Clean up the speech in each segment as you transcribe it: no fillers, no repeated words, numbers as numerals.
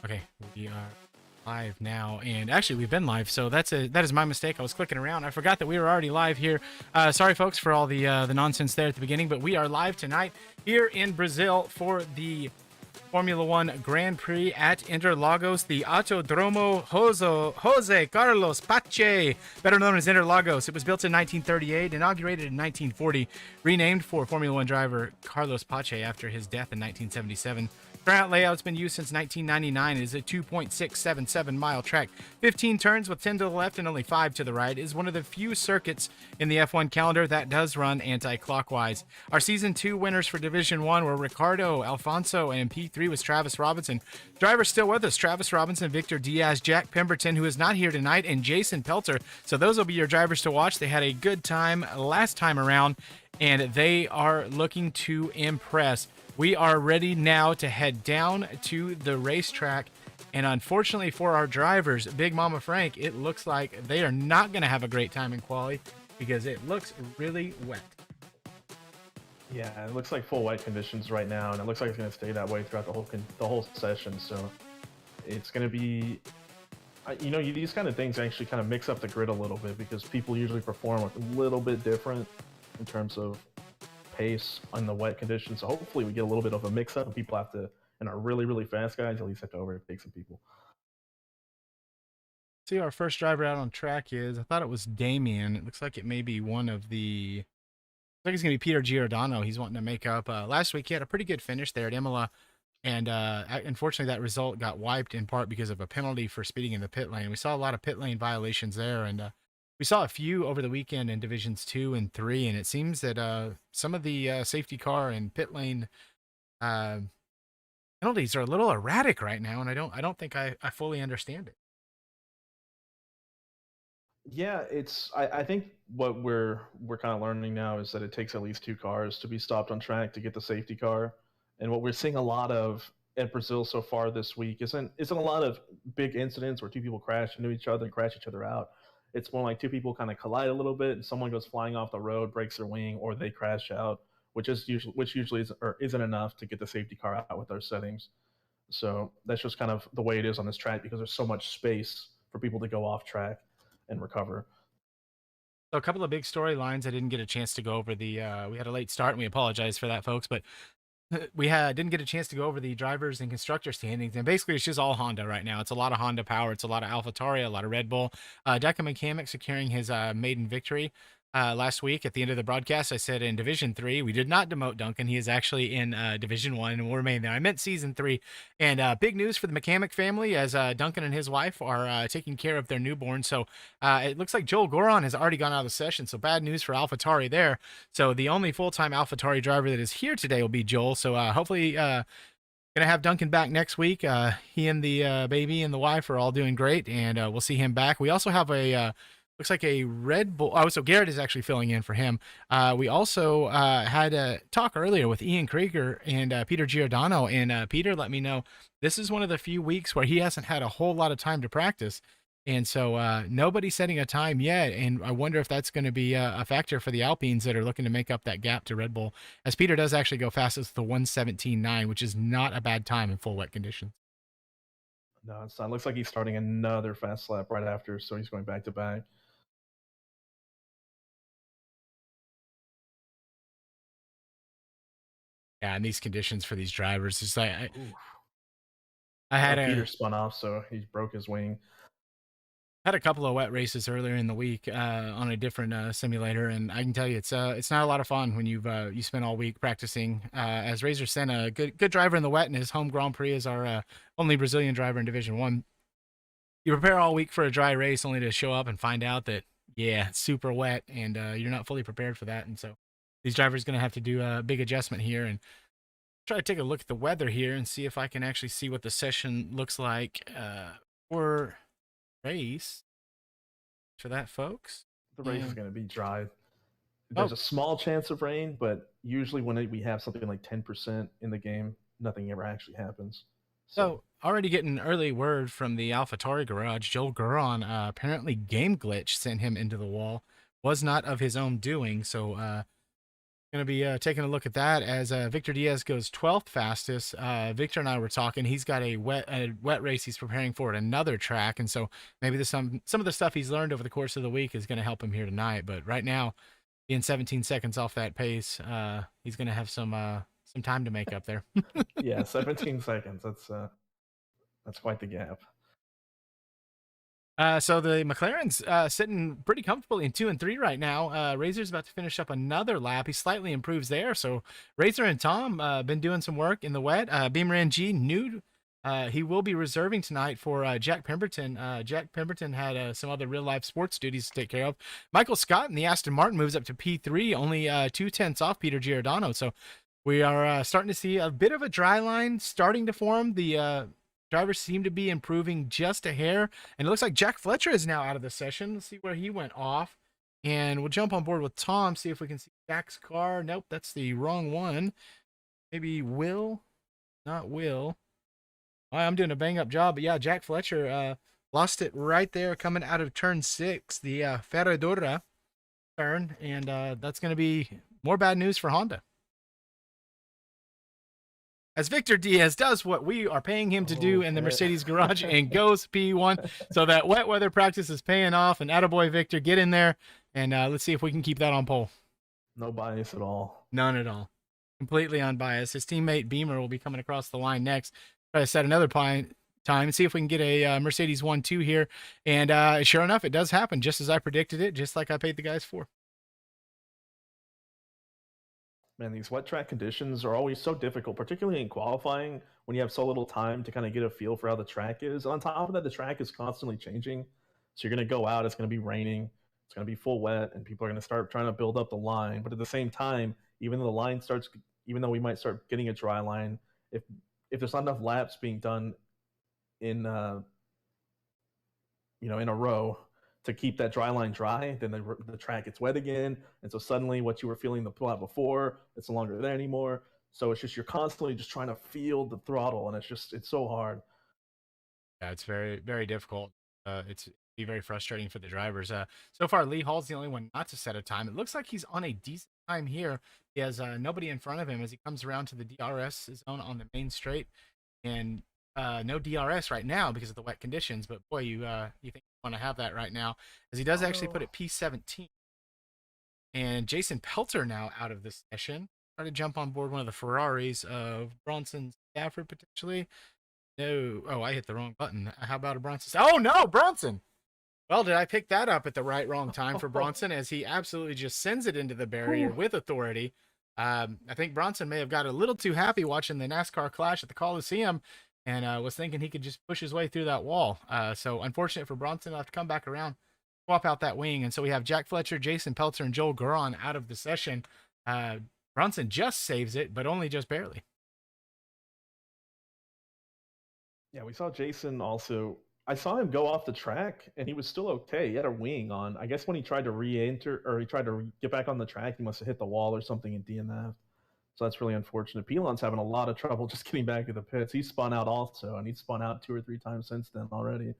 Okay, we are live now, and actually we've been live, so that is my mistake. I was clicking around. I forgot that we were already live here. Sorry, folks, for all the nonsense there at the beginning, but we are live tonight here in Brazil for the Formula One Grand Prix at Interlagos, the Autodromo Jose Carlos Pache, better known as Interlagos. It was built in 1938, inaugurated in 1940, renamed for Formula One driver Carlos Pache after his death in 1977. Turnout layout's been used since 1999. It is a 2.677-mile track, 15 turns with 10 to the left and only 5 to the right. It is one of the few circuits in the F1 calendar that does run anti-clockwise. Our Season 2 winners for Division 1 were Ricardo Alfonso, and P3 was Travis Robinson. Drivers still with us: Travis Robinson, Victor Diaz, Jack Pemberton, who is not here tonight, and Jason Pelter. So those will be your drivers to watch. They had a good time last time around, and they are looking to impress. We are ready now to head down to the racetrack. And unfortunately for our drivers, Big Mama Frank, it looks like they are not going to have a great time in quali because it looks really wet. Yeah, it looks like full white conditions right now, and it looks like it's going to stay that way throughout the whole session. So it's going to be, these kind of things actually kind of mix up the grid a little bit because people usually perform a little bit different in terms of pace on the wet conditions. So hopefully we get a little bit of a mix up and people have to, and our really fast guys at least have to overtake some people. See, our first driver out on track is, I thought it was Damien. It looks like it may be one of the, I think it's going to be Peter Giordano. He's wanting to make up. Last week he had a pretty good finish there at Imola, and unfortunately that result got wiped in part because of a penalty for speeding in the pit lane. We saw a lot of pit lane violations there, and we saw a few over the weekend in Divisions 2 and 3, and it seems that some of the safety car and pit lane uh, penalties are a little erratic right now, and I don't think I fully understand it. Yeah, I think what we're kind of learning now is that it takes at least two cars to be stopped on track to get the safety car. And what we're seeing a lot of in Brazil so far this week isn't a lot of big incidents where two people crash into each other and crash each other out. It's more like two people kind of collide a little bit and someone goes flying off the road, breaks their wing, or they crash out, which usually isn't enough to get the safety car out with our settings. So that's just kind of the way it is on this track because there's so much space for people to go off track and recover. So a couple of big storylines I didn't get a chance to go over. We had a late start, and we apologize for that, folks. But didn't get a chance to go over the drivers and constructor standings, and basically it's just all Honda right now. It's a lot of Honda power. It's a lot of AlphaTauri, a lot of Red Bull. Deca Mechanic securing his maiden victory last week. At the end of the broadcast, I said in Division 3 we did not demote Duncan. He is actually in Division 1 and will remain there. I meant Season 3. And big news for the Mechanic family, as Duncan and his wife are taking care of their newborn. So it looks like Joel Goron has already gone out of the session, so bad news for AlphaTauri there. So the only full-time AlphaTauri driver that is here today will be Joel. So hopefully gonna have Duncan back next week. He and the baby and the wife are all doing great, and we'll see him back. We also have a looks like a Red Bull. Oh, so Garrett is actually filling in for him. We also had a talk earlier with Ian Krieger and Peter Giordano, and Peter let me know this is one of the few weeks where he hasn't had a whole lot of time to practice. And so nobody's setting a time yet, and I wonder if that's going to be a factor for the Alpines that are looking to make up that gap to Red Bull, as Peter does actually go fastest the 1:17.9, which is not a bad time in full wet conditions. No, it's not. It looks like he's starting another fast lap right after, so he's going back to back. Yeah, and these conditions for these drivers, it's like I had Peter spun off, so he broke his wing. had a couple of wet races earlier in the week on a different simulator, and I can tell you it's not a lot of fun when you spend all week practicing. As Razor Senna, good driver in the wet, and his home Grand Prix is our only Brazilian driver in Division 1. You prepare all week for a dry race only to show up and find out that, yeah, it's super wet, and you're not fully prepared for that. And so these drivers going to have to do a big adjustment here, and try to take a look at the weather here and see if I can actually see what the session looks like for race for that, folks. The race is going to be dry. Oh, There's a small chance of rain, but usually when we have something like 10% in the game, nothing ever actually happens. so already getting early word from the AlphaTauri garage. Joel Guron, apparently game glitch sent him into the wall. Was not of his own doing, so Going to be taking a look at that as Victor Diaz goes 12th fastest. Victor and I were talking. He's got a wet race he's preparing for at another track, and so maybe there's some of the stuff he's learned over the course of the week is going to help him here tonight. But right now, being 17 seconds off that pace, he's going to have some time to make up there. Yeah, 17 seconds. That's quite the gap. So the McLaren's sitting pretty comfortably in 2 and 3 right now. Razor's about to finish up another lap. He slightly improves there. So Razor and Tom been doing some work in the wet. Beamer G new. He will be reserving tonight for Jack Pemberton. Jack Pemberton had some other real life sports duties to take care of. Michael Scott in the Aston Martin moves up to P3, only 2/10 off Peter Giordano. So we are starting to see a bit of a dry line starting to form. The drivers seem to be improving just a hair. And it looks like Jack Fletcher is now out of the session. Let's see where he went off. And we'll jump on board with Tom, see if we can see Jack's car. Nope, that's the wrong one. Maybe Will, not Will. I'm doing a bang up job. But yeah, Jack Fletcher lost it right there coming out of turn 6, the Ferradura turn. And that's going to be more bad news for Honda. As Victor Diaz does what we are paying him to do in the Mercedes garage and goes P1. So that wet weather practice is paying off. And attaboy, Victor, get in there. And let's see if we can keep that on pole. No bias at all. None at all. Completely unbiased. His teammate Beamer will be coming across the line next. Try to set another time and see if we can get a Mercedes 1-2 here. And sure enough, it does happen just as I predicted it, just like I paid the guys for. Man, these wet track conditions are always so difficult, particularly in qualifying when you have so little time to kind of get a feel for how the track is. And on top of that, the track is constantly changing. So you're going to go out, it's going to be raining, it's going to be full wet, and people are going to start trying to build up the line. But at the same time, even though we might start getting a dry line, if there's not enough laps being done in in a row to keep that dry line dry, then the track gets wet again, and so suddenly what you were feeling the lap before, it's no longer there anymore. So it's just you're constantly just trying to feel the throttle, and it's so hard. Yeah, it's very, very difficult. It's be very frustrating for the drivers. So far, Lee Hall's the only one not to set a time. It looks like he's on a decent time here. He has nobody in front of him as he comes around to the DRS zone on the main straight, and no DRS right now because of the wet conditions. But boy, you think you want to have that right now, as he does actually put it P17. And Jason Pelter now out of this session. Try to jump on board one of the Ferraris of Bronson Stafford potentially. No. Oh, I hit the wrong button. How about a Bronson? Oh, no, Bronson. Well, did I pick that up at the wrong time for Bronson, as he absolutely just sends it into the barrier with authority. I think Bronson may have got a little too happy watching the NASCAR clash at the Coliseum and was thinking he could just push his way through that wall. So unfortunate for Bronson. He'll have to come back around, swap out that wing. And so we have Jack Fletcher, Jason Pelter, and Joel Guron out of the session. Bronson just saves it, but only just barely. Yeah, we saw Jason also. I saw him go off the track, and he was still okay. He had a wing on. I guess when he tried to re-enter, or he tried to get back on the track, he must have hit the wall or something and DNF. So that's really unfortunate. Pilon's having a lot of trouble just getting back to the pits. He spun out also, and he's spun out 2 or 3 times since then already. A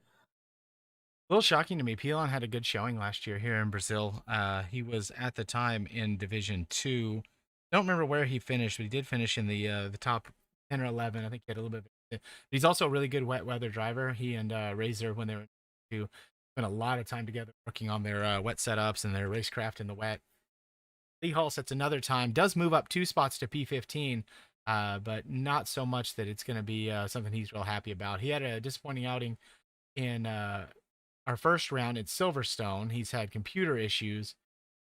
little shocking to me. Pilon had a good showing last year here in Brazil. He was at the time in Division 2. Don't remember where he finished, but he did finish in the top 10 or 11. I think he had a little bit. He's also a really good wet weather driver. He and Razor, when they were to spent a lot of time together working on their wet setups and their racecraft in the wet. Lee Hall sets another time, does move up 2 spots to P15, but not so much that it's going to be something he's real happy about. He had a disappointing outing in our first round at Silverstone. He's had computer issues,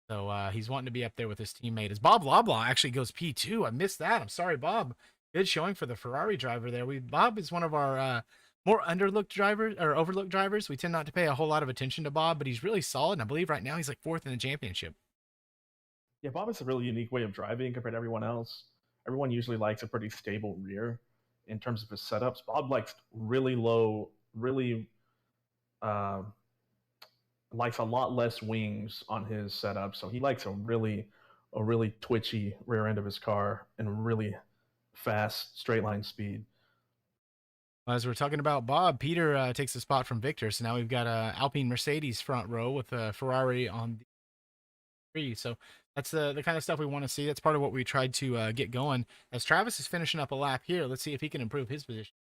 so he's wanting to be up there with his teammate. As Bob Loblaw actually goes P2. I missed that. I'm sorry, Bob. Good showing for the Ferrari driver there. Bob is one of our more underlooked drivers or overlooked drivers. We tend not to pay a whole lot of attention to Bob, but he's really solid. And I believe right now he's like 4th in the championship. Yeah, Bob has a really unique way of driving compared to everyone else. Everyone usually likes a pretty stable rear in terms of his setups. Bob likes really low, really likes a lot less wings on his setup. So he likes a really twitchy rear end of his car and really fast straight line speed. As we're talking about Bob, Peter takes the spot from Victor. So now we've got a Alpine Mercedes front row with a Ferrari on the 3. So That's the kind of stuff we want to see. That's part of what we tried to get going. As Travis is finishing up a lap here, let's see if he can improve his position.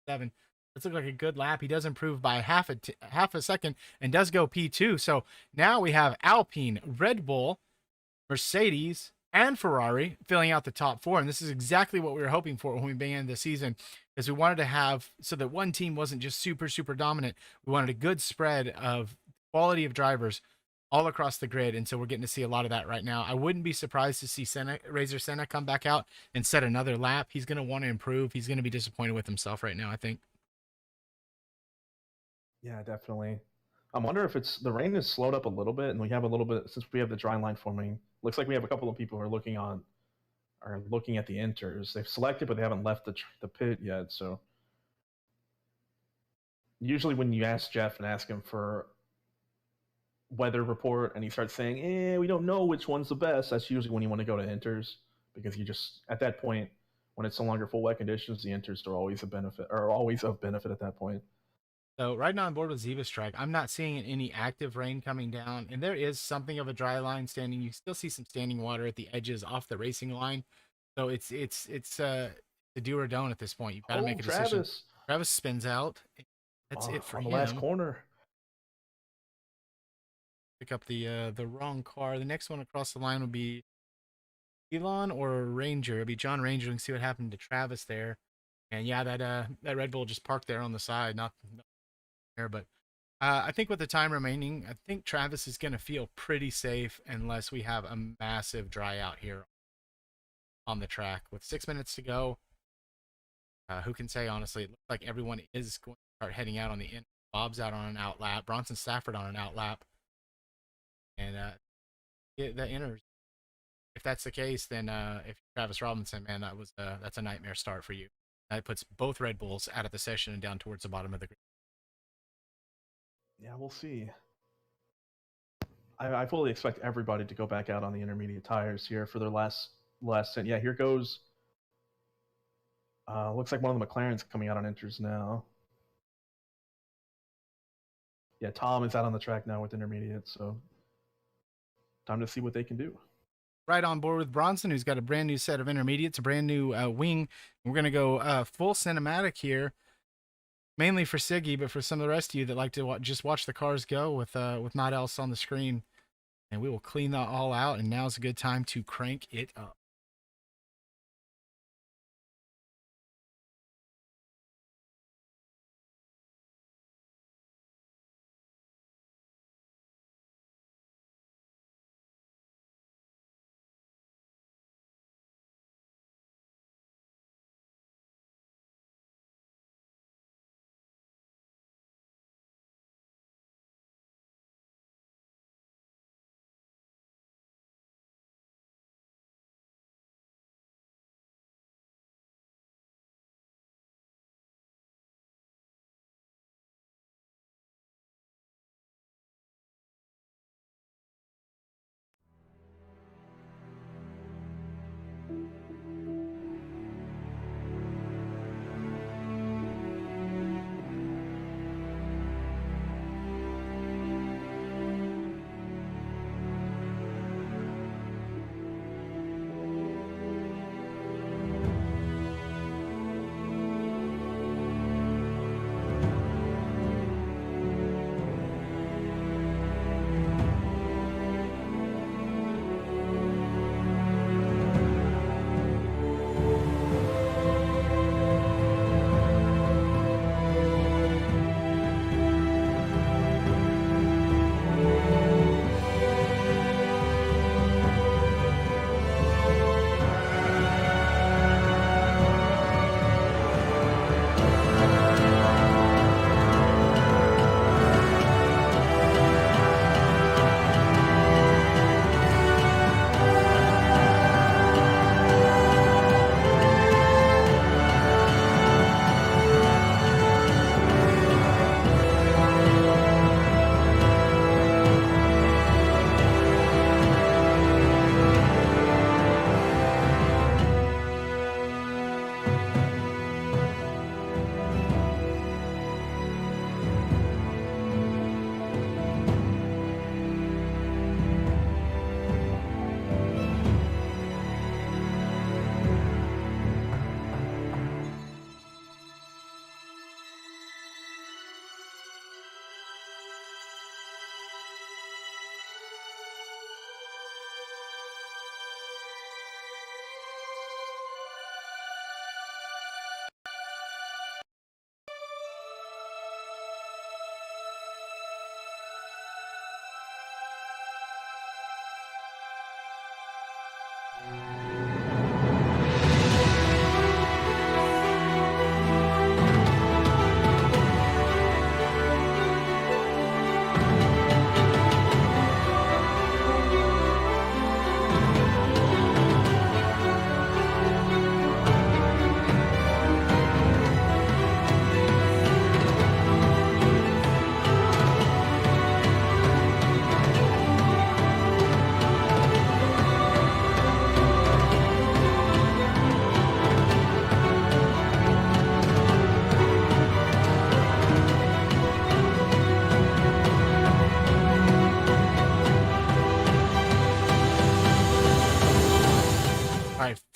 7. Let's look like a good lap. He does improve by half a second and does go P2. So now we have Alpine, Red Bull, Mercedes, and Ferrari filling out the top 4. And this is exactly what we were hoping for when we began the season, is we wanted to have so that one team wasn't just super, super dominant. We wanted a good spread of quality of drivers all across the grid. And so we're getting to see a lot of that right now. I wouldn't be surprised to see Razor Senna come back out and set another lap. He's going to want to improve. He's going to be disappointed with himself right now, I think. Yeah, definitely. I wonder if it's the rain has slowed up a little bit, and we have a little bit since we have the dry line forming. Looks like we have a couple of people who are looking at the inters. They've selected, but they haven't left the pit yet. So usually, when you ask Jeff and ask him for weather report, and he starts saying, we don't know which one's the best," that's usually when you want to go to inters, because you just at that point, when it's no longer full wet conditions, the inters are always of benefit at that point. So riding on board with Ziva's track, I'm not seeing any active rain coming down, and there is something of a dry line standing. You still see some standing water at the edges off the racing line. So it's the do or don't at this point. You've got to Oh, make a decision. Travis! Travis spins out. That's it for On the him. last corner. Pick up the wrong car. The next one across the line will be Elon or Ranger. It'll be John Ranger. We can see what happened to Travis there. And yeah, that Red Bull just parked there on the side, not there. But I think with the time remaining, I think Travis is going to feel pretty safe unless we have a massive dry out here on the track. With 6 minutes to go, who can say, honestly? It looks like everyone is going to start heading out on the in. Bob's out on an out lap. Bronson Stafford on an out lap. And the inners. If that's the case, then if Travis Robinson, man, that's a nightmare start for you. That puts both Red Bulls out of the session and down towards the bottom of the grid. Yeah, we'll see. I fully expect everybody to go back out on the intermediate tires here for their last stint. Yeah, here goes. Looks like one of the McLarens coming out on inters now. Yeah, Tom is out on the track now with intermediate, so time to see what they can do. Right on board with Bronson, who's got a brand new set of intermediates, a brand new wing. We're going to go full cinematic here, mainly for Siggy, but for some of the rest of you that like to just watch the cars go with not else on the screen. And we will clean that all out, and now's a good time to crank it up.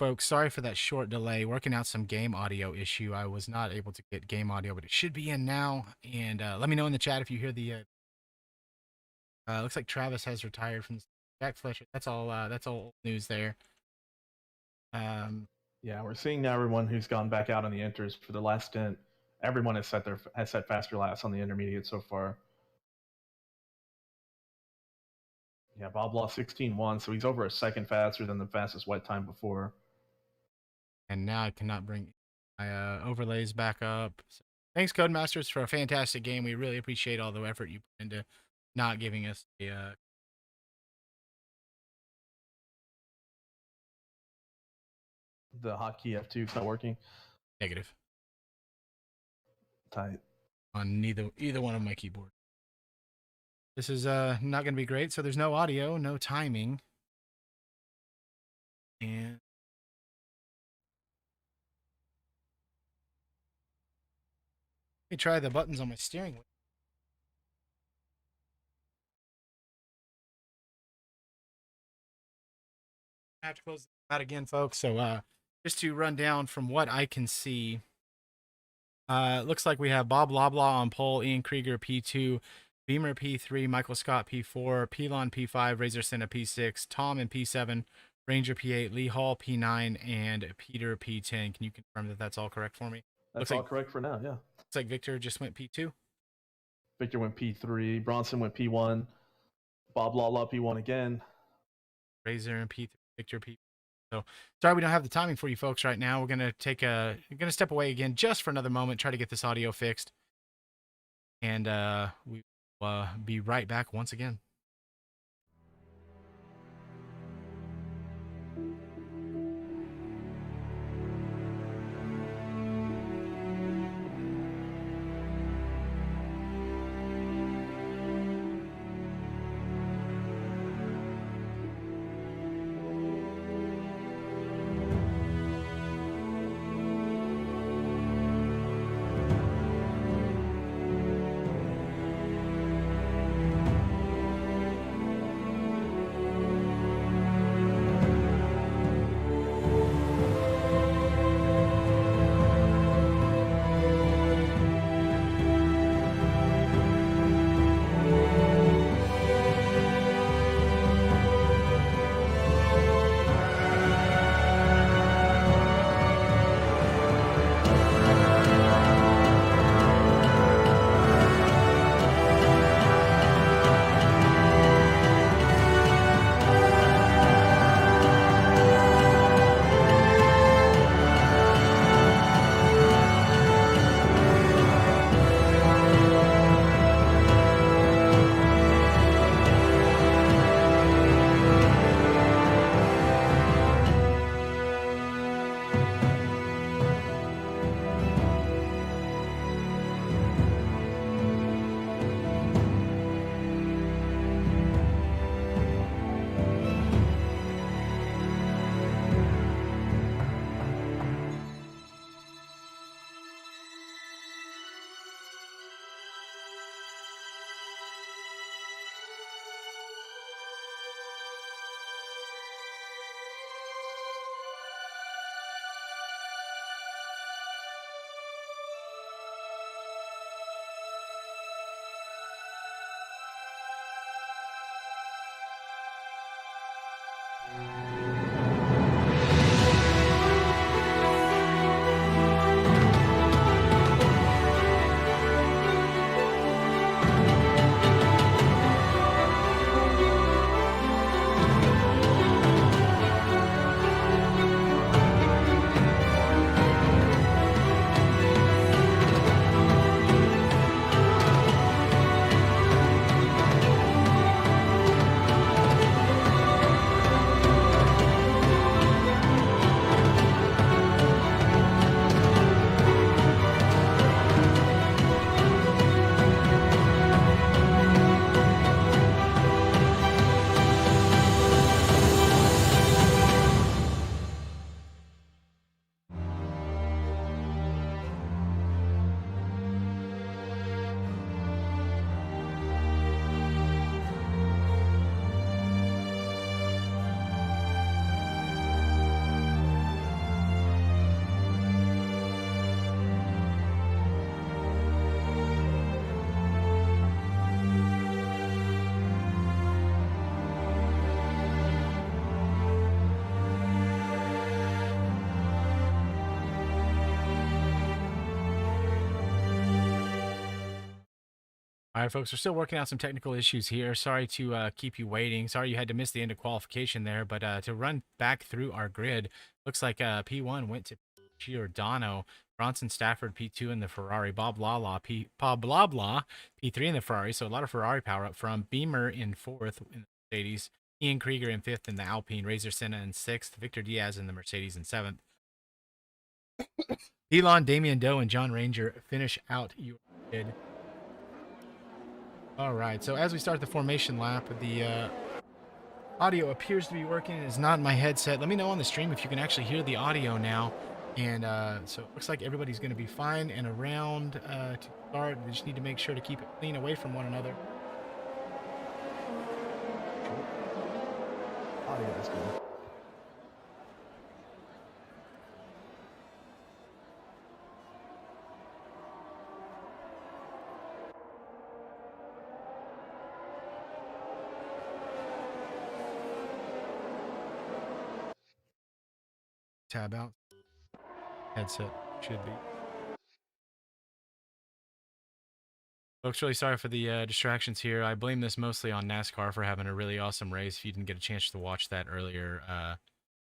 folks. Sorry for that short delay. Working out some game audio issue. I was not able to get game audio, but it should be in now. And let me know in the chat if you hear the. Looks like Travis has retired from the Jack Fletcher. That's all. That's all news there. Yeah, we're seeing now everyone who's gone back out on the inters for the last stint. Everyone has set faster laps on the intermediate so far. Yeah, Bob lost 16.1, so he's over a second faster than the fastest wet time before. And now I cannot bring my overlays back up. So thanks, Codemasters, for a fantastic game. We really appreciate all the effort you put into not giving us a. The hotkey F2 is not working. Negative. Tight. On either one of my keyboards. This is not going to be great. So there's no audio, no timing. And let me try the buttons on my steering wheel. I have to close that again, folks. So just to run down from what I can see, it looks like we have Bob Loblaw on pole, Ian Krieger P2, Beamer P3, Michael Scott P4, Pelon P5, Razor Senna P6, Tom in P7, Ranger P8, Lee Hall P9, and Peter P10. Can you confirm that that's all correct for me? That's all correct for now, yeah. Looks like Victor just went P2. Victor went P3, Bronson went P1, Bob Lala P1 again. Razor and P3, Victor P. So sorry we don't have the timing for you folks right now. We're gonna step away again just for another moment, try to get this audio fixed, and we will be right back once again. All right, folks, we're still working out some technical issues here. Sorry to keep you waiting. Sorry you had to miss the end of qualification there, but to run back through our grid, looks like P1 went to Giordano, Bronson Stafford P2 in the Ferrari, Bob Lala P3 in the Ferrari. So a lot of Ferrari power up from Beamer in fourth in the Mercedes, Ian Krieger in fifth in the Alpine, Razor Senna in sixth, Victor Diaz in the Mercedes in seventh. Elon, Damian Doe, and John Ranger finish out your grid. All right, so as we start the formation lap, the audio appears to be working. It is not in my headset. Let me know on the stream if you can actually hear the audio now. And so it looks like everybody's going to be fine and around to start. We just need to make sure to keep it clean away from one another. Audio is good. Tab out. Headset should be. Folks, really sorry for the distractions here. I blame this mostly on NASCAR for having a really awesome race. If you didn't get a chance to watch that earlier,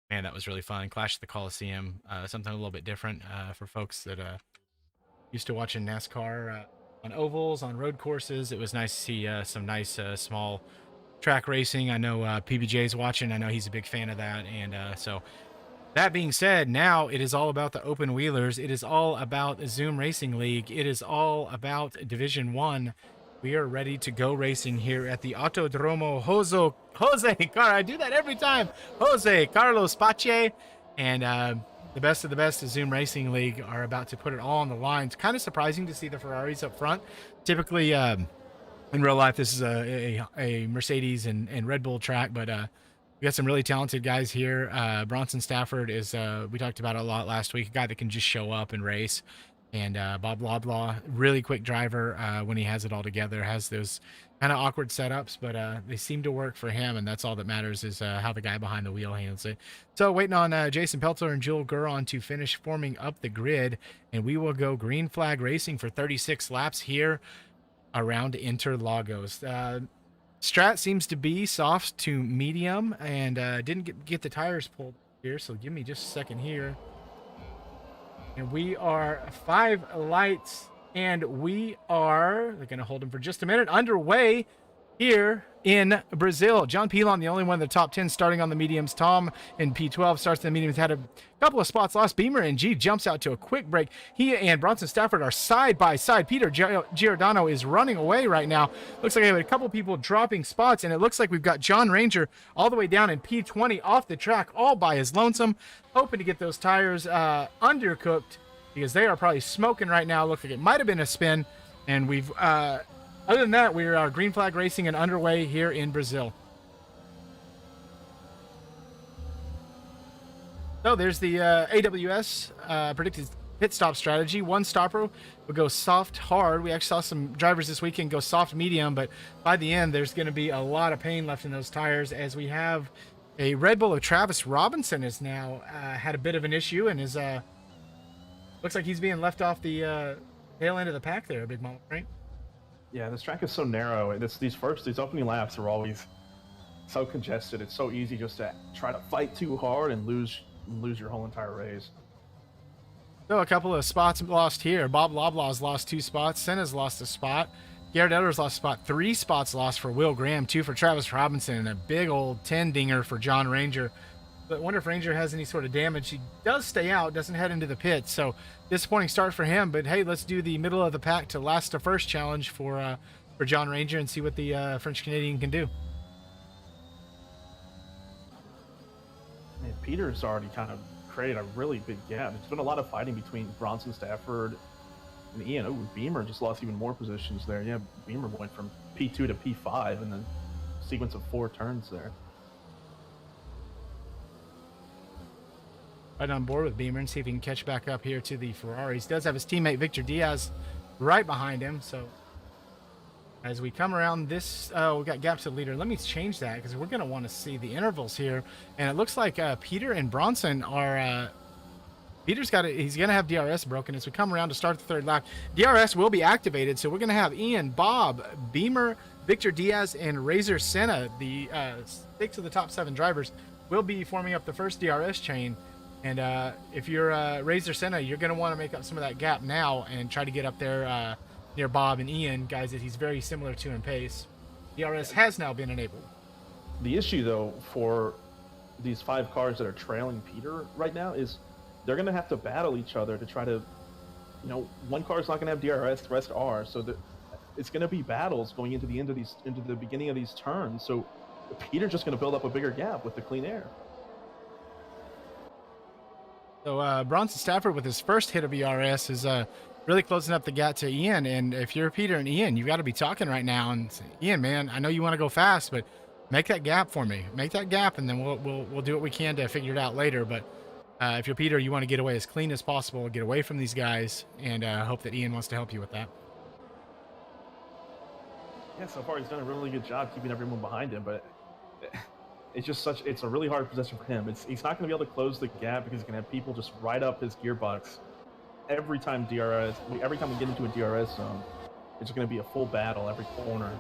man, that was really fun. Clash at the Coliseum, something a little bit different for folks that used to watching NASCAR on ovals, on road courses. It was nice to see some nice small track racing. I know PBJ's watching. I know he's a big fan of that, and so. That being said, now it is all about the open wheelers. It is all about Zoom Racing League. It is all about Division 1. We are ready to go racing here at the Autodromo I do that every time. Jose Carlos Pache and the best of the best of Zoom Racing League are about to put it all on the line. It's kind of surprising to see the Ferraris up front. Typically, in real life, this is a Mercedes and Red Bull track, but we got some really talented guys here. Bronson Stafford is, we talked about it a lot last week, a guy that can just show up and race. And Bob Loblaw, really quick driver when he has it all together, has those kind of awkward setups, but they seem to work for him, and that's all that matters is how the guy behind the wheel handles it. So waiting on Jason Pelter and Joel Guron to finish forming up the grid, and we will go green flag racing for 36 laps here around Interlagos. Strat seems to be soft to medium and didn't get the tires pulled here, so give me just a second here. And we are 5 lights, and we are, they're going to hold them for just a minute, underway here in Brazil. John Pilon, the only one in the top 10 starting on the mediums. Tom in P12 starts the mediums, had a couple of spots lost. Beamer and G jumps out to a quick break. He and Bronson Stafford are side by side. Peter Giordano is running away right now. Looks like I have a couple people dropping spots, and it looks like we've got John Ranger all the way down in P20 off the track all by his lonesome, hoping to get those tires undercooked because they are probably smoking right now. Looks like it might have been a spin, and we've other than that, we're green flag racing and underway here in Brazil. So there's the AWS predicted pit stop strategy. One stopper will go soft hard. We actually saw some drivers this weekend go soft medium, but by the end, there's going to be a lot of pain left in those tires as we have a Red Bull of Travis Robinson has now had a bit of an issue and is looks like he's being left off the tail end of the pack there, Big Mama, right? Yeah, this track is so narrow. These opening laps are always so congested. It's so easy just to try to fight too hard and lose your whole entire race. So a couple of spots lost here. Bob Loblaw's lost 2 spots. Senna's lost a spot. Garrett Elder's lost a spot. 3 spots lost for Will Graham, 2 for Travis Robinson, and a big old 10 dinger for John Ranger. But I wonder if Ranger has any sort of damage. He does stay out, doesn't head into the pit. So disappointing start for him. But hey, let's do the middle of the pack to last to first challenge for John Ranger and see what the French Canadian can do. Man, Peter's already kind of created a really big gap. There's been a lot of fighting between Bronson Stafford and Ian. Oh, Beamer just lost even more positions there. Yeah, Beamer went from P2 to P5 in the sequence of 4 turns there. Right on board with Beamer and see if he can catch back up here to the Ferraris. Does have his teammate Victor Diaz right behind him. So as we come around this, we got gaps to the leader. Let me change that because we're going to want to see the intervals here. And it looks like Peter and Bronson are Peter's got it. He's going to have DRS broken as we come around to start the third lap. DRS will be activated, so we're going to have Ian, Bob, Beamer, Victor Diaz, and Razor Senna, the 6 of the top 7 drivers, will be forming up the first DRS chain. And if you're Razor Senna, you're going to want to make up some of that gap now and try to get up there near Bob and Ian, guys that he's very similar to in pace. DRS has now been enabled. The issue, though, for these 5 cars that are trailing Peter right now is they're going to have to battle each other to try to, one car is not going to have DRS, the rest are. So it's going to be battles going into the beginning of these turns. So Peter's just going to build up a bigger gap with the clean air. So Bronson Stafford with his first hit of ERS is really closing up the gap to Ian. And if you're Peter and Ian, you've got to be talking right now and say, Ian, man, I know you want to go fast, but make that gap for me. Make that gap, and then we'll do what we can to figure it out later. But if you're Peter, you want to get away as clean as possible, get away from these guys, and hope that Ian wants to help you with that. Yeah, so far he's done a really good job keeping everyone behind him, but it's a really hard position for him. He's not going to be able to close the gap because he's going to have people just ride up his gearbox every time we get into a DRS zone. It's going to be a full battle every corner.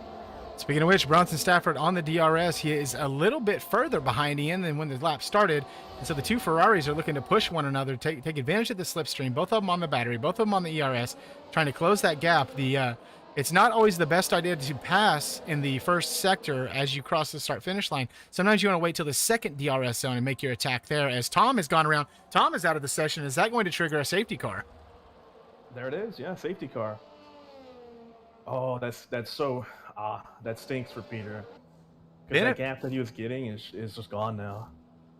Speaking of which, Bronson Stafford on the DRS, he is a little bit further behind Ian than when the lap started. And so the 2 Ferraris are looking to push one another, take advantage of the slipstream, both of them on the battery, both of them on the ERS, trying to close that gap. It's not always the best idea to pass in the first sector as you cross the start-finish line. Sometimes you want to wait till the second DRS zone and make your attack there. As Tom has gone around, Tom is out of the session. Is that going to trigger a safety car? There it is, yeah, safety car. Oh, that's so... that stinks for Peter. Because that gap that he was getting is just gone now.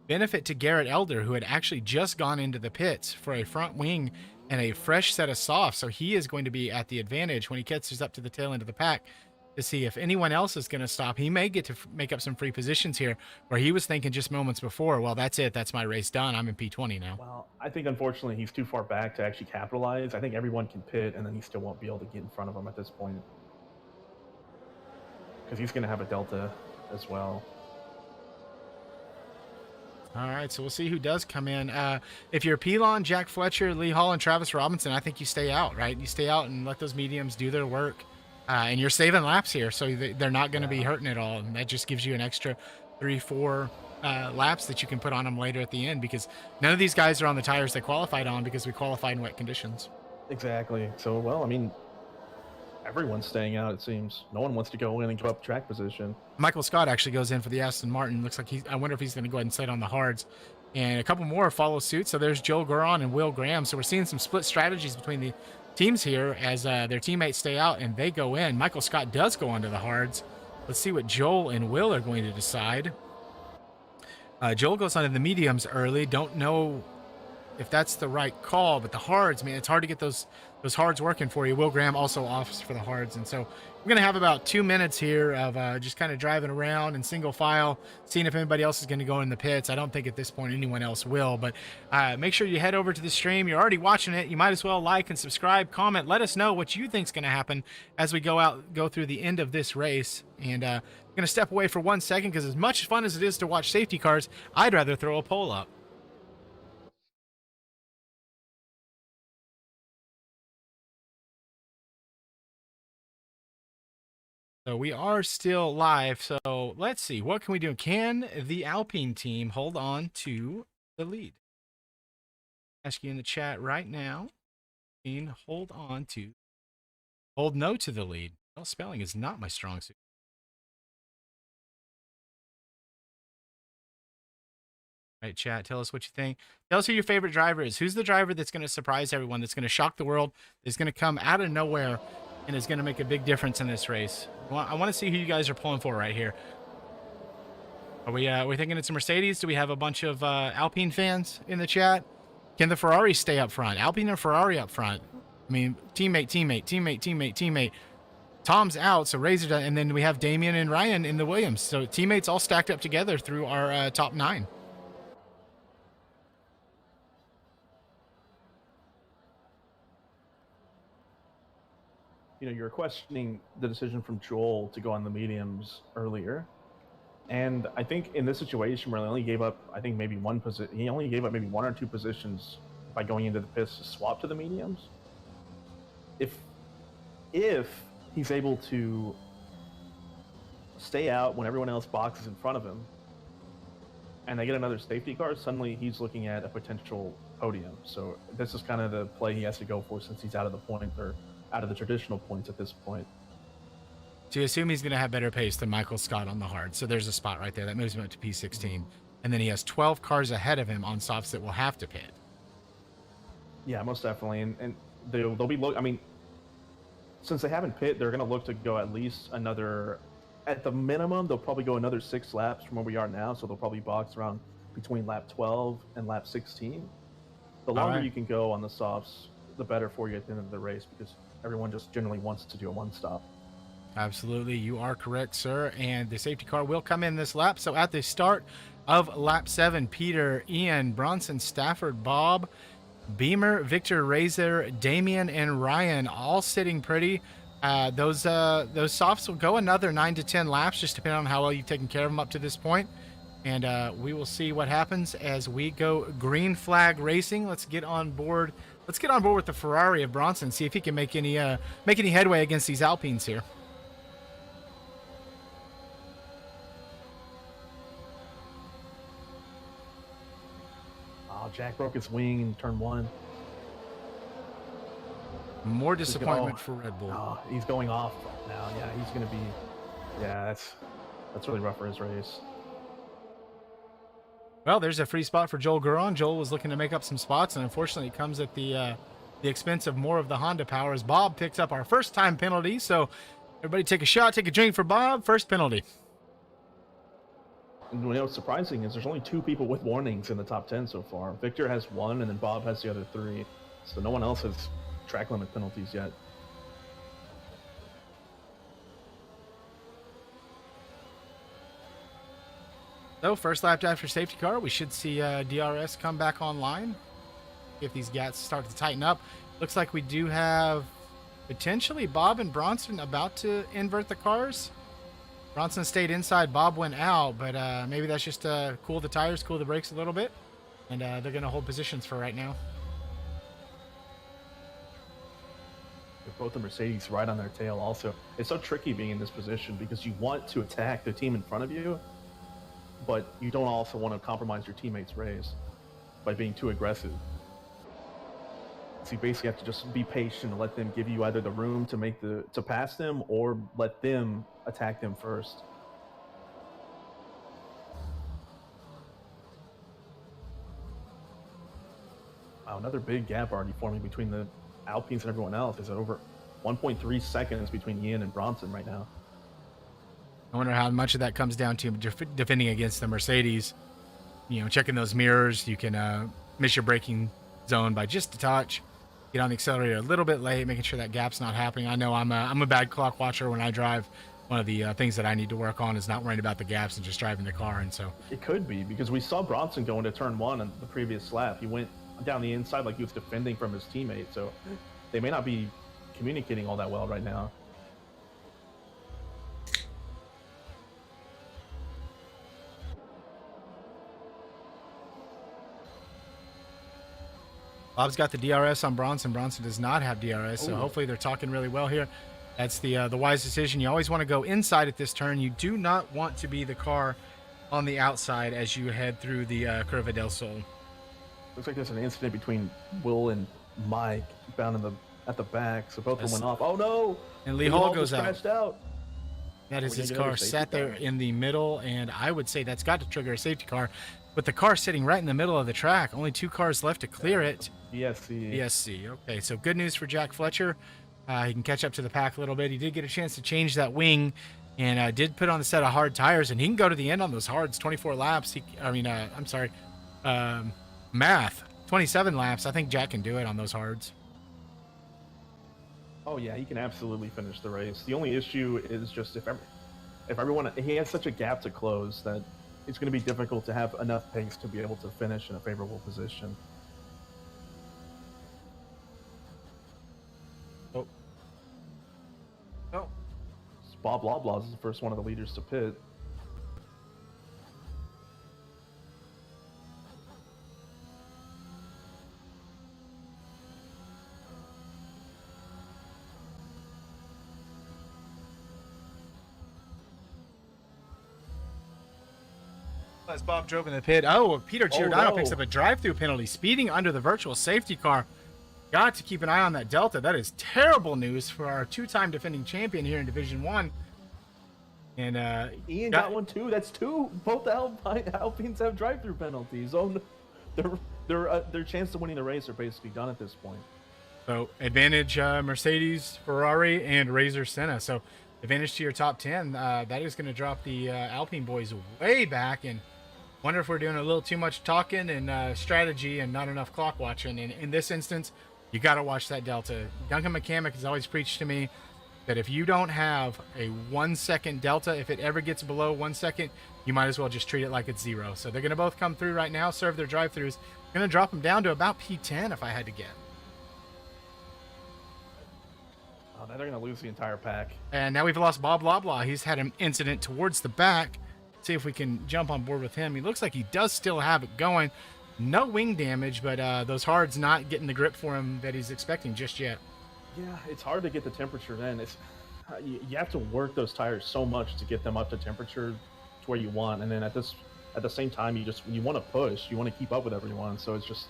Benefit to Garrett Elder, who had actually just gone into the pits for a front wing and a fresh set of softs. So he is going to be at the advantage when he catches up to the tail end of the pack to see if anyone else is going to stop. He may get to make up some free positions here where he was thinking just moments before, well, that's it. That's my race done. I'm in P20 now. Well, I think unfortunately he's too far back to actually capitalize. I think everyone can pit and then he still won't be able to get in front of him at this point. Because he's going to have a delta as well. All right, so we'll see who does come in. If you're Pelon, Jack Fletcher, Lee Hall, and Travis Robinson, I think you stay out, right? You stay out and let those mediums do their work. And you're saving laps here, so they're not going to be hurting at all. And that just gives you an extra 3-4 laps that you can put on them later at the end, because none of these guys are on the tires they qualified on because we qualified in wet conditions. Exactly. So, well, I mean, everyone's staying out, it seems. No one wants to go in and give up track position. Michael Scott actually goes in for the Aston Martin. Looks like I wonder if he's going to go ahead and sit on the hards. And a couple more follow suit. So there's Joel Goron and Will Graham. So we're seeing some split strategies between the teams here as their teammates stay out and they go in. Michael Scott does go onto the hards. Let's see what Joel and Will are going to decide. Joel goes onto the mediums early. Don't know if that's the right call, but the hards, man, it's hard to get those hards working for you. Will Graham also offers for the hards. And so we're going to have about 2 minutes here of just kind of driving around in single file, seeing if anybody else is going to go in the pits. I don't think at this point anyone else will, but make sure you head over to the stream. You're already watching it. You might as well like and subscribe, comment. Let us know what you think is going to happen as we go through the end of this race. And I'm going to step away for 1 second because as much fun as it is to watch safety cars, I'd rather throw a poll up. So we are still live. So let's see. What can we do? Can the Alpine team hold on to the lead? Ask you in the chat right now. Can hold no to the lead. Well, spelling is not my strong suit. All right, chat. Tell us what you think. Tell us who your favorite driver is. Who's the driver that's going to surprise everyone, that's going to shock the world, that's going to come out of nowhere and is going to make a big difference in this race? I want to see who you guys are pulling for right here. Are we thinking it's a Mercedes? Do we have a bunch of Alpine fans in the chat? Can the Ferrari stay up front? Alpine or Ferrari up front? I mean, teammate. Tom's out, so Razor does, and then we have Damian and Ryan in the Williams. So teammates all stacked up together through our top 9. You know, you're questioning the decision from Joel to go on the mediums earlier. And I think in this situation where he only gave up, I think maybe one position, he only gave up maybe 1 or 2 positions by going into the pits to swap to the mediums. If he's able to stay out when everyone else boxes in front of him, and they get another safety car, suddenly he's looking at a potential podium. So this is kind of the play he has to go for since he's out of the point, or out of the traditional points at this point. So you assume he's going to have better pace than Michael Scott on the hard. So there's a spot right there that moves him up to P16. And then he has 12 cars ahead of him on softs that will have to pit. Yeah, most definitely. And they'll be I mean, since they haven't pit, they're going to look to go at least another, at the minimum, they'll probably go another 6 laps from where we are now. So they'll probably box around between lap 12 and lap 16. The longer you can go on the softs, the better for you at the end of the race, because everyone just generally wants to do a one stop. Absolutely. You are correct, sir. And the safety car will come in this lap. So at the start of lap 7, Peter, Ian, Bronson, Stafford, Bob, Beamer, Victor, Razor, Damian, and Ryan all sitting pretty. Those softs will go another 9 to 10 laps, just depending on how well you've taken care of them up to this point. And we will see what happens as we go green flag racing. Let's get on board. Let's get on board with the Ferrari of Bronson. See if he can make any headway against these Alpines here. Oh, Jack broke his wing in turn 1. More disappointment for Red Bull. Oh, he's going off now. Yeah, he's going to be. Yeah, that's really rough for his race. Well, there's a free spot for Joel Guron. Joel was looking to make up some spots, and unfortunately, it comes at the expense of more of the Honda power as Bob picks up our first time penalty. So everybody take a shot, take a drink for Bob. First penalty. And what's surprising is there's only 2 people with warnings in the top 10 so far. Victor has 1, and then Bob has the other 3. So no one else has track limit penalties yet. So first lap after safety car, we should see DRS come back online if these gats start to tighten up. Looks like we do have potentially Bob and Bronson about to invert the cars. Bronson stayed inside, Bob went out, but maybe that's just to cool the tires, cool the brakes a little bit, and they're going to hold positions for right now. With both the Mercedes right on their tail also. It's so tricky being in this position because you want to attack the team in front of you, but you don't also want to compromise your teammates' race by being too aggressive. So you basically have to just be patient and let them give you either the room to pass them, or let them attack them first. Wow, another big gap already forming between the Alpines and everyone else. Is over 1.3 seconds between Ian and Bronson right now. I wonder how much of that comes down to defending against the Mercedes. You know, checking those mirrors. You can miss your braking zone by just a touch. Get on the accelerator a little bit late, making sure that gap's not happening. I know I'm a bad clock watcher when I drive. One of the things that I need to work on is not worrying about the gaps and just driving the car. And so it could be because we saw Bronson go into turn 1 on the previous lap. He went down the inside like he was defending from his teammate. So they may not be communicating all that well right now. Bob's got the DRS on Bronson. Bronson does not have DRS, so hopefully they're talking really well here. That's the wise decision. You always want to go inside at this turn. You do not want to be the car on the outside as you head through the Curva del Sol. Looks like there's an incident between Will and Mike down at the back, so both of them went off. Oh no! And Lee Hall goes out. That is his car sat there in the middle, and I would say that's got to trigger a safety car. With the car sitting right in the middle of the track, only 2 cars left to clear it. BSC. Okay, so good news for Jack Fletcher. He can catch up to the pack a little bit. He did get a chance to change that wing and did put on a set of hard tires, and he can go to the end on those hards, 24 laps. Math, 27 laps. I think Jack can do it on those hards. Oh yeah, he can absolutely finish the race. The only issue is just if everyone, he has such a gap to close that it's going to be difficult to have enough pace to be able to finish in a favorable position. Oh. Bob Loblaws is the first one of the leaders to pit. As Bob drove in the pit. Oh, Peter Giordano picks no. up a drive-through penalty, speeding under the virtual safety car. Got to keep an eye on that Delta. That is terrible news for our two-time defending champion here in Division 1. And Ian got one too. That's two. Both the Alpines have drive-through penalties. Oh, no. Their chance of winning the race are basically done at this point. So advantage Mercedes, Ferrari, and Razor Senna. So advantage to your top 10. That is going to drop the Alpine boys way back. And wonder if we're doing a little too much talking and strategy and not enough clock watching. And in this instance, you got to watch that Delta. Duncan McCamick has always preached to me that if you don't have a 1 second Delta, if it ever gets below 1 second, you might as well just treat it like it's zero. So they're going to both come through right now, serve their drive-throughs. Going to drop them down to about P10 if I had to guess. Oh, now they're going to lose the entire pack. And now we've lost Bob Loblaw. He's had an incident towards the back. See if we can jump on board with him. He looks like he does still have it going. No wing damage, but those hards not getting the grip for him that he's expecting just yet. Yeah, it's hard to get the temperature then. It's you have to work those tires so much to get them up to temperature to where you want, and then at the same time you want to push, you want to keep up with everyone. So it's just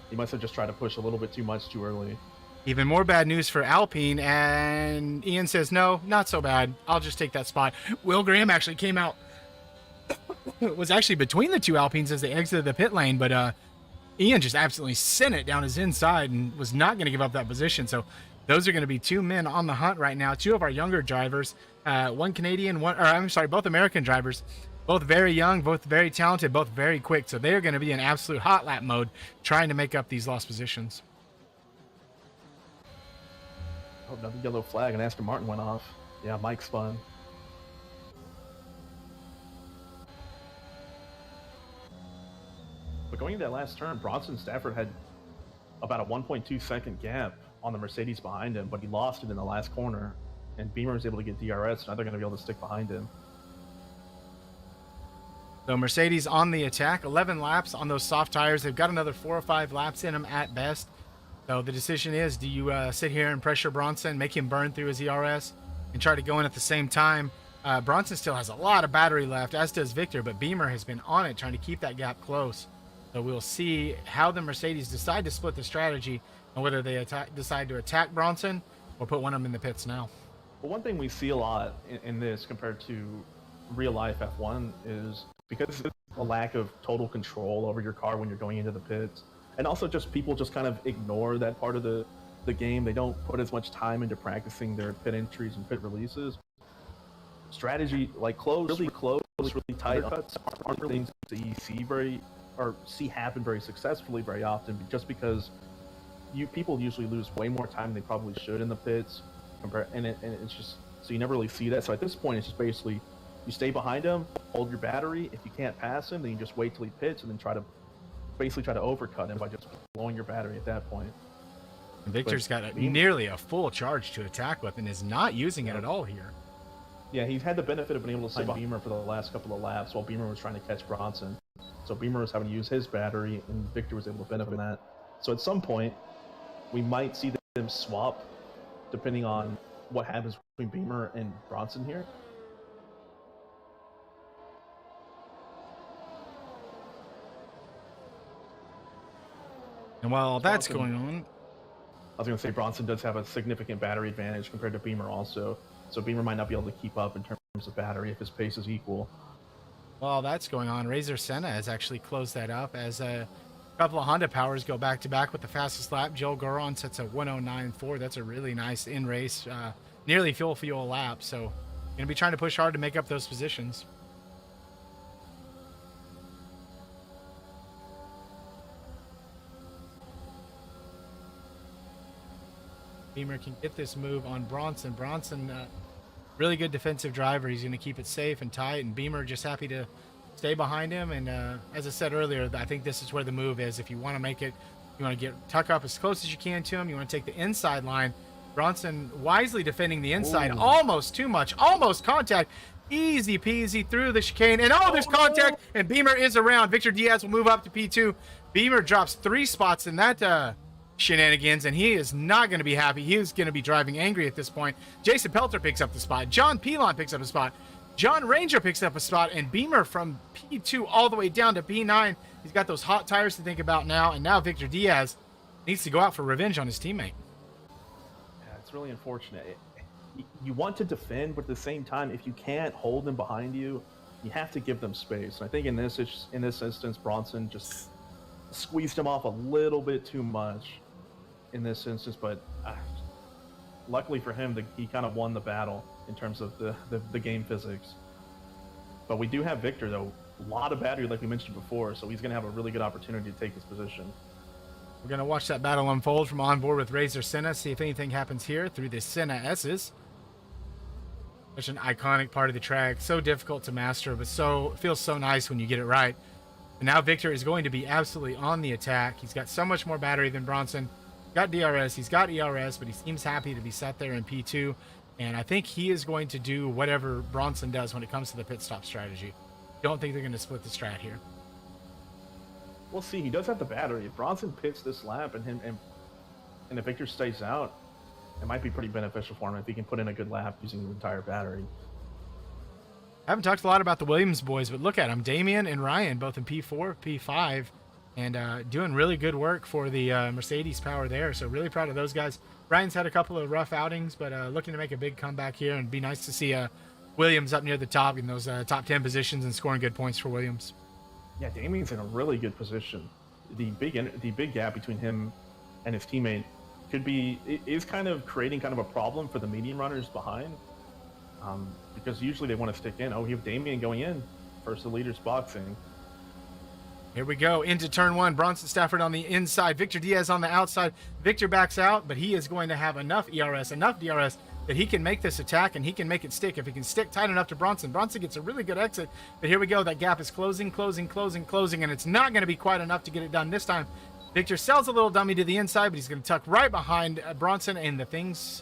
you must have just tried to push a little bit too much too early. Even more bad news for Alpine, and Ian says, no, not so bad. I'll just take that spot. Will Graham actually came out, was actually between the two Alpines as they exited the pit lane, but Ian just absolutely sent it down his inside and was not going to give up that position. So those are going to be two men on the hunt right now. Two of our younger drivers, one Canadian, both American drivers, both very young, both very talented, both very quick. So they are going to be in absolute hot lap mode trying to make up these lost positions. Oh, another yellow flag, and Aston Martin went off. Yeah, Mike spun. But going into that last turn, Bronson Stafford had about a 1.2 second gap on the Mercedes behind him, but he lost it in the last corner, and Beamer was able to get DRS, so now they're going to be able to stick behind him. So Mercedes on the attack, 11 laps on those soft tires. They've got another 4 or 5 laps in them at best. So the decision is, do you sit here and pressure Bronson, make him burn through his ERS, and try to go in at the same time? Bronson still has a lot of battery left, as does Victor, but Beamer has been on it, trying to keep that gap close. So we'll see how the Mercedes decide to split the strategy and whether they decide to attack Bronson or put one of them in the pits now. Well, one thing we see a lot in this compared to real life F1 is because of a lack of total control over your car when you're going into the pits. And also just people just kind of ignore that part of the game. They don't put as much time into practicing their pit entries and pit releases. Strategy, like really tight cuts aren't things that you see happen very successfully very often, just because people usually lose way more time than they probably should in the pits. And it's just, so you never really see that. So at this point, it's just basically you stay behind him, hold your battery. If you can't pass him, then you just wait till he pits and then try to overcut him by just blowing your battery at that point. And Victor's got nearly a full charge to attack with and is not using it at all here. Yeah, he's had the benefit of being able to sit Beamer for the last couple of laps while Beamer was trying to catch Bronson. So Beamer was having to use his battery, and Victor was able to benefit from that. So at some point, we might see them swap, depending on what happens between Beamer and Bronson here. And while that's going on, I was going to say Bronson does have a significant battery advantage compared to Beamer also. So Beamer might not be able to keep up in terms of battery if his pace is equal. While that's going on, Razor Senna has actually closed that up as a couple of Honda powers go back-to-back with the fastest lap. Joel Goron sets a 109.4. That's a really nice in-race, nearly full lap. So going to be trying to push hard to make up those positions. Beamer can get this move on Bronson. Bronson, really good defensive driver. He's going to keep it safe and tight, and Beamer just happy to stay behind him. And as I said earlier, I think this is where the move is. If you want to make it, you want to tuck up as close as you can to him. You want to take the inside line. Bronson wisely defending the inside. Ooh. Almost too much. Almost contact. Easy peasy through the chicane. And there's contact, and Beamer is around. Victor Diaz will move up to P2. Beamer drops 3 spots in that shenanigans, and he is not going to be happy. He is going to be driving angry at this point. Jason Pelter picks up the spot. John Pilon picks up a spot. John Ranger picks up a spot, and Beamer from P2 all the way down to P9. He's got those hot tires to think about now, and now Victor Diaz needs to go out for revenge on his teammate. Yeah, it's really unfortunate. You want to defend, but at the same time, if you can't hold them behind you, you have to give them space. And I think in this instance, Bronson just squeezed him off a little bit too much in this instance. But luckily for him, he kind of won the battle in terms of the game physics. But we do have Victor, though. A lot of battery, like we mentioned before, so he's going to have a really good opportunity to take his position. We're going to watch that battle unfold from on board with Razor Senna, see if anything happens here through the Senna S's. Such an iconic part of the track, so difficult to master, but it feels so nice when you get it right. And now Victor is going to be absolutely on the attack. He's got so much more battery than Bronson. He's got DRS, he's got ERS, but he seems happy to be set there in P2. And I think he is going to do whatever Bronson does when it comes to the pit stop strategy. Don't think they're going to split the strat here. We'll see. He does have the battery. If Bronson pits this lap and if Victor stays out, it might be pretty beneficial for him if he can put in a good lap using the entire battery. I haven't talked a lot about the Williams boys, but look at them. Damian and Ryan, both in P4, P5, and doing really good work for the Mercedes power there. So really proud of those guys. Ryan's had a couple of rough outings, but looking to make a big comeback here, and be nice to see Williams up near the top in those top 10 positions and scoring good points for Williams. Yeah, Damian's in a really good position. The big gap between him and his teammate is kind of creating kind of a problem for the medium runners behind, because usually they want to stick in. Oh, we have Damian going in first, the leader's boxing. Here we go into turn one. Bronson Stafford on the inside, Victor Diaz on the outside. Victor backs out, but he is going to have enough ERS, enough DRS that he can make this attack and he can make it stick. If he can stick tight enough to Bronson, Bronson gets a really good exit. But here we go. That gap is closing, and it's not going to be quite enough to get it done this time. Victor sells a little dummy to the inside, but he's going to tuck right behind Bronson, and the things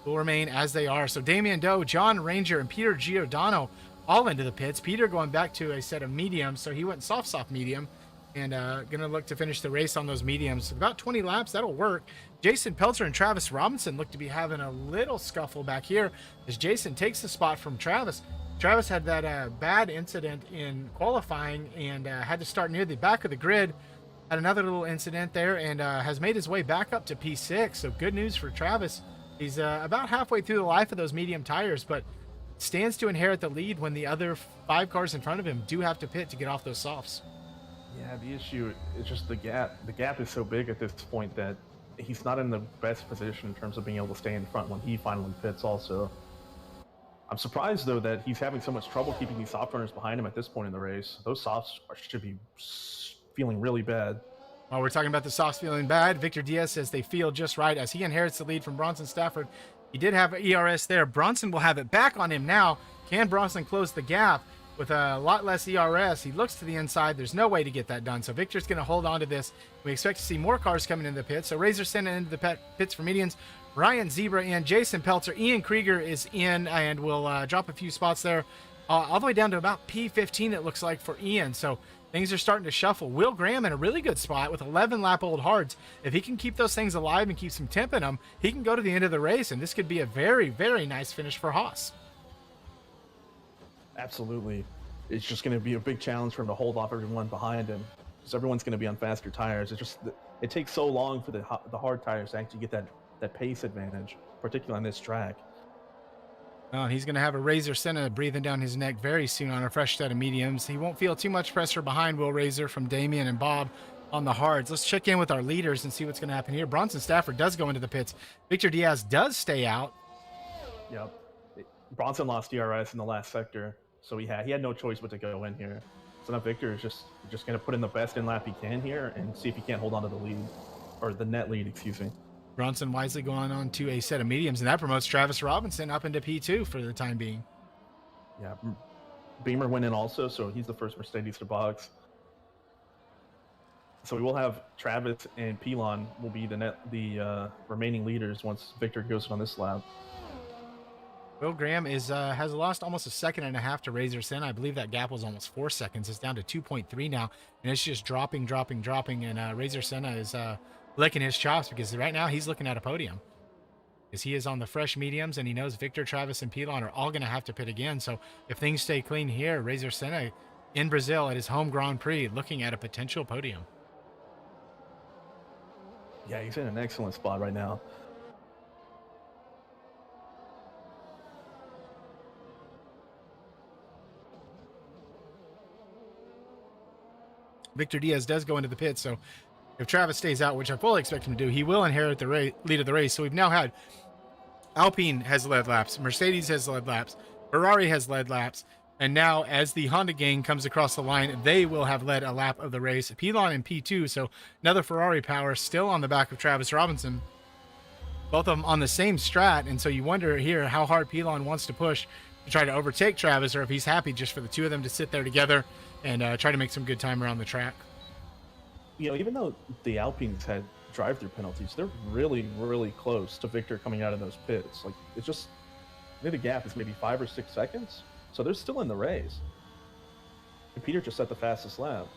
will remain as they are. So Damian Doe, John Ranger, and Peter Giordano all into the pits. Peter going back to a set of mediums, so he went soft medium, and going to look to finish the race on those mediums. About 20 laps, that'll work. Jason Pelter and Travis Robinson look to be having a little scuffle back here as Jason takes the spot from Travis. Travis had that bad incident in qualifying and had to start near the back of the grid. Had another little incident there and has made his way back up to P6. So good news for Travis. He's about halfway through the life of those medium tires, but stands to inherit the lead when the other 5 cars in front of him do have to pit to get off those softs. Yeah, the issue is just the gap. The gap is so big at this point that he's not in the best position in terms of being able to stay in front when he finally pits also. I'm surprised, though, that he's having so much trouble keeping these soft runners behind him at this point in the race. Those softs should be feeling really bad. While we're talking about the softs feeling bad, Victor Diaz says they feel just right as he inherits the lead from Bronson Stafford. He did have ERS there. Bronson will have it back on him now. Can Bronson close the gap with a lot less ERS? He looks to the inside. There's no way to get that done. So Victor's going to hold on to this. We expect to see more cars coming into the pits. So Razor sending into the pits for medians. Ryan Zebra and Jason Pelter. Ian Krieger is in and will drop a few spots there. All the way down to about P15, it looks like, for Ian. So things are starting to shuffle. Will Graham in a really good spot with 11 lap old hards. If he can keep those things alive and keep some temp in them, he can go to the end of the race, and this could be a very, very nice finish for Haas. Absolutely. It's just going to be a big challenge for him to hold off everyone behind him, because everyone's going to be on faster tires. It takes so long for the hard tires to actually get that pace advantage, particularly on this track. He's going to have a Razor Senna breathing down his neck very soon on a fresh set of mediums. He won't feel too much pressure behind Will Razor from Damian and Bob on the hards. Let's check in with our leaders and see what's going to happen here. Bronson Stafford does go into the pits. Victor Diaz does stay out. Yep. Bronson lost DRS in the last sector, so he had no choice but to go in here. So now Victor is just going to put in the best in lap he can here and see if he can't hold on to the lead, or the net lead, excuse me. Bronson wisely going on to a set of mediums, and that promotes Travis Robinson up into P2 for the time being. Yeah, Beamer went in also, so he's the first Mercedes to box. So we will have Travis and Pilon will be the remaining leaders once Victor goes on this lap. Will Graham has lost almost a second and a half to Razor Senna. I believe that gap was almost 4 seconds. It's down to 2.3 now, and it's just dropping, and Razor Senna is licking his chops because right now he's looking at a podium. because he is on the fresh mediums, and he knows Victor, Travis, and Pilon are all going to have to pit again. So if things stay clean here, Razor Senna in Brazil at his home Grand Prix looking at a potential podium. Yeah, he's in an excellent spot right now. Victor Diaz does go into the pit, so if Travis stays out, which I fully expect him to do, he will inherit the lead of the race. So we've now had Alpine has led laps, Mercedes has led laps, Ferrari has led laps, and now as the Honda gang comes across the line, they will have led a lap of the race. Pilon in P2, so another Ferrari power still on the back of Travis Robinson. Both of them on the same strat, and so you wonder here how hard Pilon wants to push to try to overtake Travis, or if he's happy just for the two of them to sit there together and try to make some good time around the track. You know, even though the Alpines had drive-through penalties, they're really, really close to Victor coming out of those pits. Like, it's just, I think the gap is maybe 5 or 6 seconds, so they're still in the race. And Peter just set the fastest lap.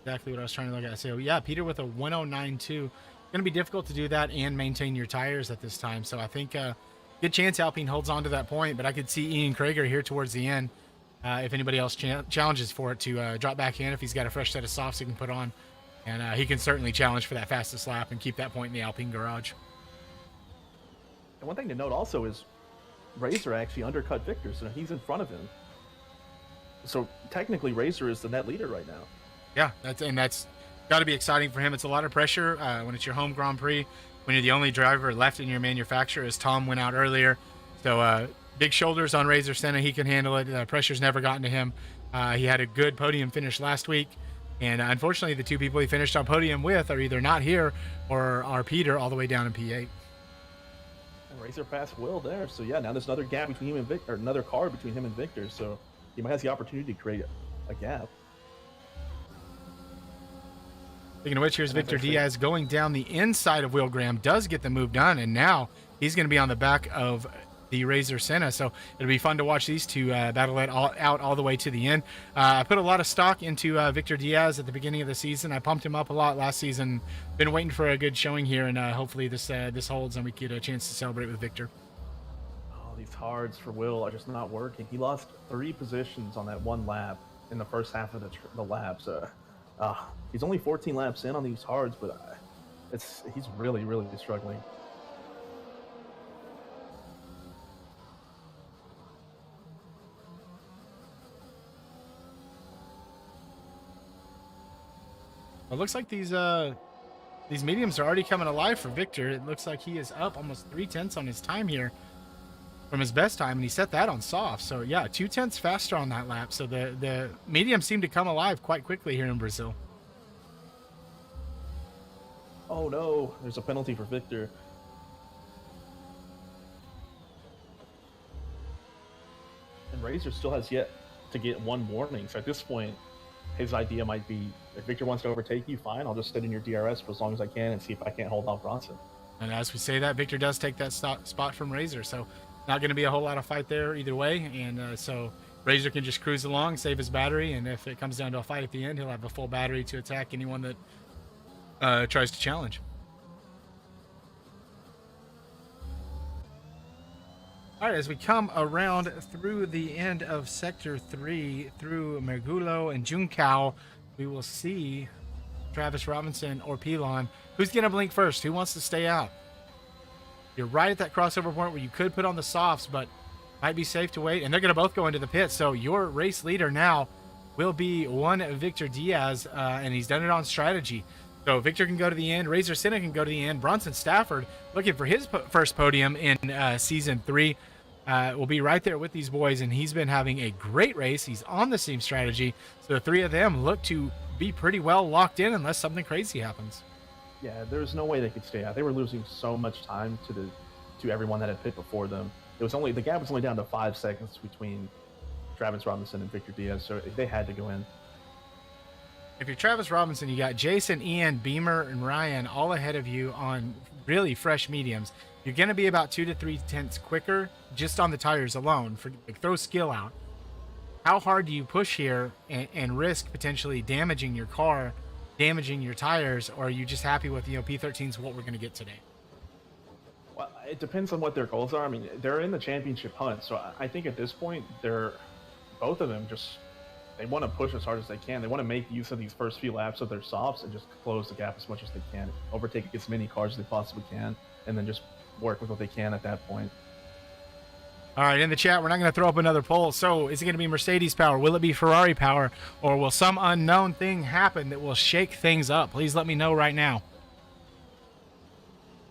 Exactly what I was trying to look at. So yeah, Peter with a 109.2. Going to be difficult to do that and maintain your tires at this time. So I think good chance Alpine holds on to that point, but I could see Ian Krager here towards the end. If anybody else challenges for it to drop back in, if he's got a fresh set of softs he can put on. And he can certainly challenge for that fastest lap and keep that point in the Alpine garage. And one thing to note also is Razor actually undercut Victor, so he's in front of him. So technically Razor is the net leader right now. Yeah, that's got to be exciting for him. It's a lot of pressure when it's your home Grand Prix, when you're the only driver left in your manufacturer, as Tom went out earlier. So big shoulders on Razor Senna. He can handle it. Pressure's never gotten to him. He had a good podium finish last week. And unfortunately, the two people he finished on podium with are either not here or are Peter all the way down in P8. And Razor passed Will there. So yeah, now there's another gap between him and Victor, or another car between him and Victor. So he might have the opportunity to create a gap. Speaking of which, here's Victor Diaz going down the inside of Will Graham, does get the move done, and now he's going to be on the back of the Razor Senna. So it'll be fun to watch these two battle it out all the way to the end. I put a lot of stock into Victor Diaz at the beginning of the season. I pumped him up a lot last season. Been waiting for a good showing here, and hopefully this holds and we get a chance to celebrate with Victor. Oh, these hards for Will are just not working. He lost 3 positions on that one lap in the first half of the laps. He's only 14 laps in on these hards, but he's really, really struggling. It looks like these mediums are already coming alive for Victor. It looks like he is up almost 0.3 on his time here from his best time, and he set that on soft. So yeah, 0.2 faster on that lap. So the mediums seem to come alive quite quickly here in Brazil. Oh no, there's a penalty for Victor. And Razor still has yet to get one warning. So at this point, his idea might be, if Victor wants to overtake you, fine, I'll just sit in your DRS for as long as I can and see if I can't hold off Bronson. And as we say that, Victor does take that spot from Razor. So not going to be a whole lot of fight there either way. And so Razor can just cruise along, save his battery. And if it comes down to a fight at the end, he'll have a full battery to attack anyone that tries to challenge. All right, as we come around through the end of Sector 3, through Mergulo and Juncao, we will see Travis Robinson or Pilon. Who's going to blink first? Who wants to stay out? You're right at that crossover point where you could put on the softs, but might be safe to wait. And they're going to both go into the pit. So your race leader now will be one Victor Diaz, and he's done it on strategy. So Victor can go to the end. Razor Senna can go to the end. Bronson Stafford, looking for his first podium in Season 3, will be right there with these boys, and he's been having a great race. He's on the same strategy. So the three of them look to be pretty well locked in unless something crazy happens. Yeah, there's no way they could stay out. They were losing so much time to everyone that had pit before them. The gap was only down to 5 seconds between Travis Robinson and Victor Diaz, so they had to go in. If you're Travis Robinson, you got Jason, Ian, Beamer, and Ryan all ahead of you on really fresh mediums. You're going to be about 2 to 3 tenths quicker just on the tires alone. Throw skill out. How hard do you push here and risk potentially damaging your car, damaging your tires, or are you just happy with P13's what we're going to get today? Well, it depends on what their goals are. I mean, they're in the championship hunt, so I think at this point, they're both of them just they want to push as hard as they can. They want to make use of these first few laps of their softs and just close the gap as much as they can, overtake as many cars as they possibly can, and then just work with what they can at that point. All right, in the chat, we're not going to throw up another poll. So, is it going to be Mercedes power? Will it be Ferrari power? Or will some unknown thing happen that will shake things up? Please let me know right now.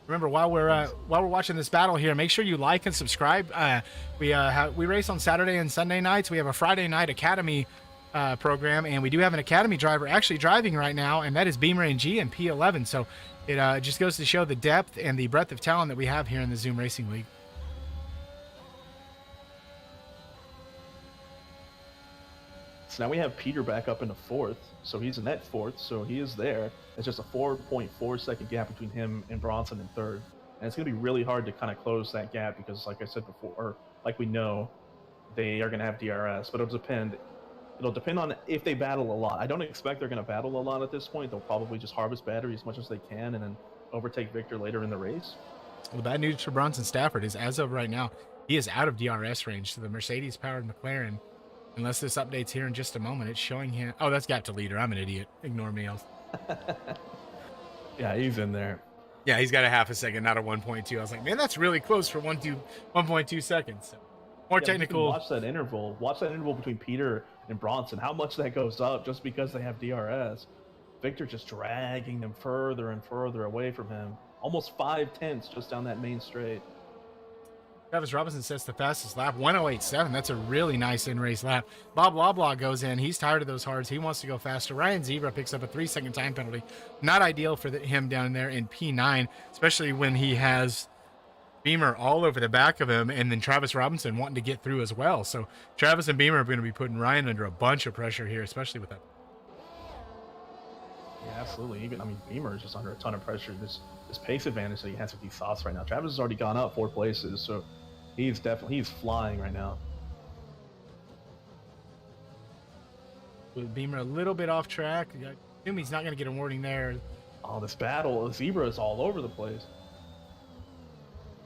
Remember, while we're watching this battle here, make sure you like and subscribe. We race on Saturday and Sunday nights. We have a Friday night academy program, and we do have an academy driver actually driving right now, and that is Beamer and G and P11. So it just goes to show the depth and the breadth of talent that we have here in the Zoom Racing League. So now we have Peter back up into fourth, so he's in that fourth, so he is there. It's just a 4.4 second gap between him and Bronson in third. And it's going to be really hard to kind of close that gap because, like I said before, or like we know, they are going to have DRS, but it'll depend on if they battle a lot. I don't expect they're going to battle a lot at this point. They'll probably just harvest battery as much as they can and then overtake Victor later in the race. Well, the bad news for Bronson Stafford is, as of right now, he is out of DRS range. So the Mercedes-powered McLaren, unless this updates here in just a moment, it's showing him. Oh, that's gap to leader. I'm an idiot. Ignore me. Yeah, he's in there. Yeah, he's got a half a second, not a 1.2. I was like, man, that's really close for 1.2 seconds. So more technical. Watch that interval. Watch that interval between Peter and Bronson. How much that goes up just because they have DRS. Victor just dragging them further and further away from him. Almost 5/10 just down that main straight. Travis Robinson sets the fastest lap, 1:08.7. That's a really nice in-race lap. Bob Loblaw goes in. He's tired of those hards. He wants to go faster. Ryan Zebra picks up a 3-second time penalty. Not ideal for him down there in P9, especially when he has Beamer all over the back of him, and then Travis Robinson wanting to get through as well. So Travis and Beamer are going to be putting Ryan under a bunch of pressure here, especially with that. Yeah, absolutely. Beamer is just under a ton of pressure. This pace advantage that he has with these softs right now. Travis has already gone up 4 places, so he's flying right now. With Beamer a little bit off track, I assume he's not going to get a warning there. Oh, this battle, Zebra is all over the place.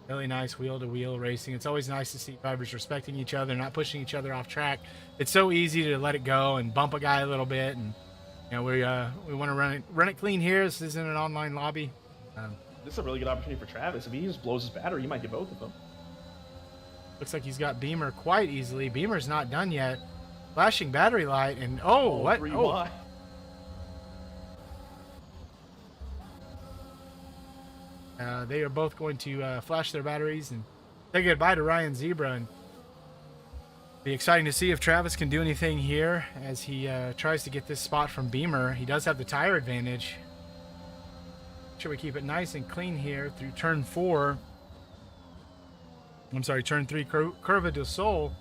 Really nice wheel-to-wheel racing. It's always nice to see drivers respecting each other, not pushing each other off track. It's so easy to let it go and bump a guy a little bit, and we want to run it clean here. This isn't an online lobby. This is a really good opportunity for Travis. If he just blows his battery, he might get both of them. Looks like he's got Beamer quite easily. Beamer's not done yet. Flashing battery light, and what? Oh. They are both going to flash their batteries and say goodbye to Ryan Zebra. And be exciting to see if Travis can do anything here as he tries to get this spot from Beamer. He does have the tire advantage. Should we keep it nice and clean here through turn 4? I'm sorry, turn 3, Curva del Sol.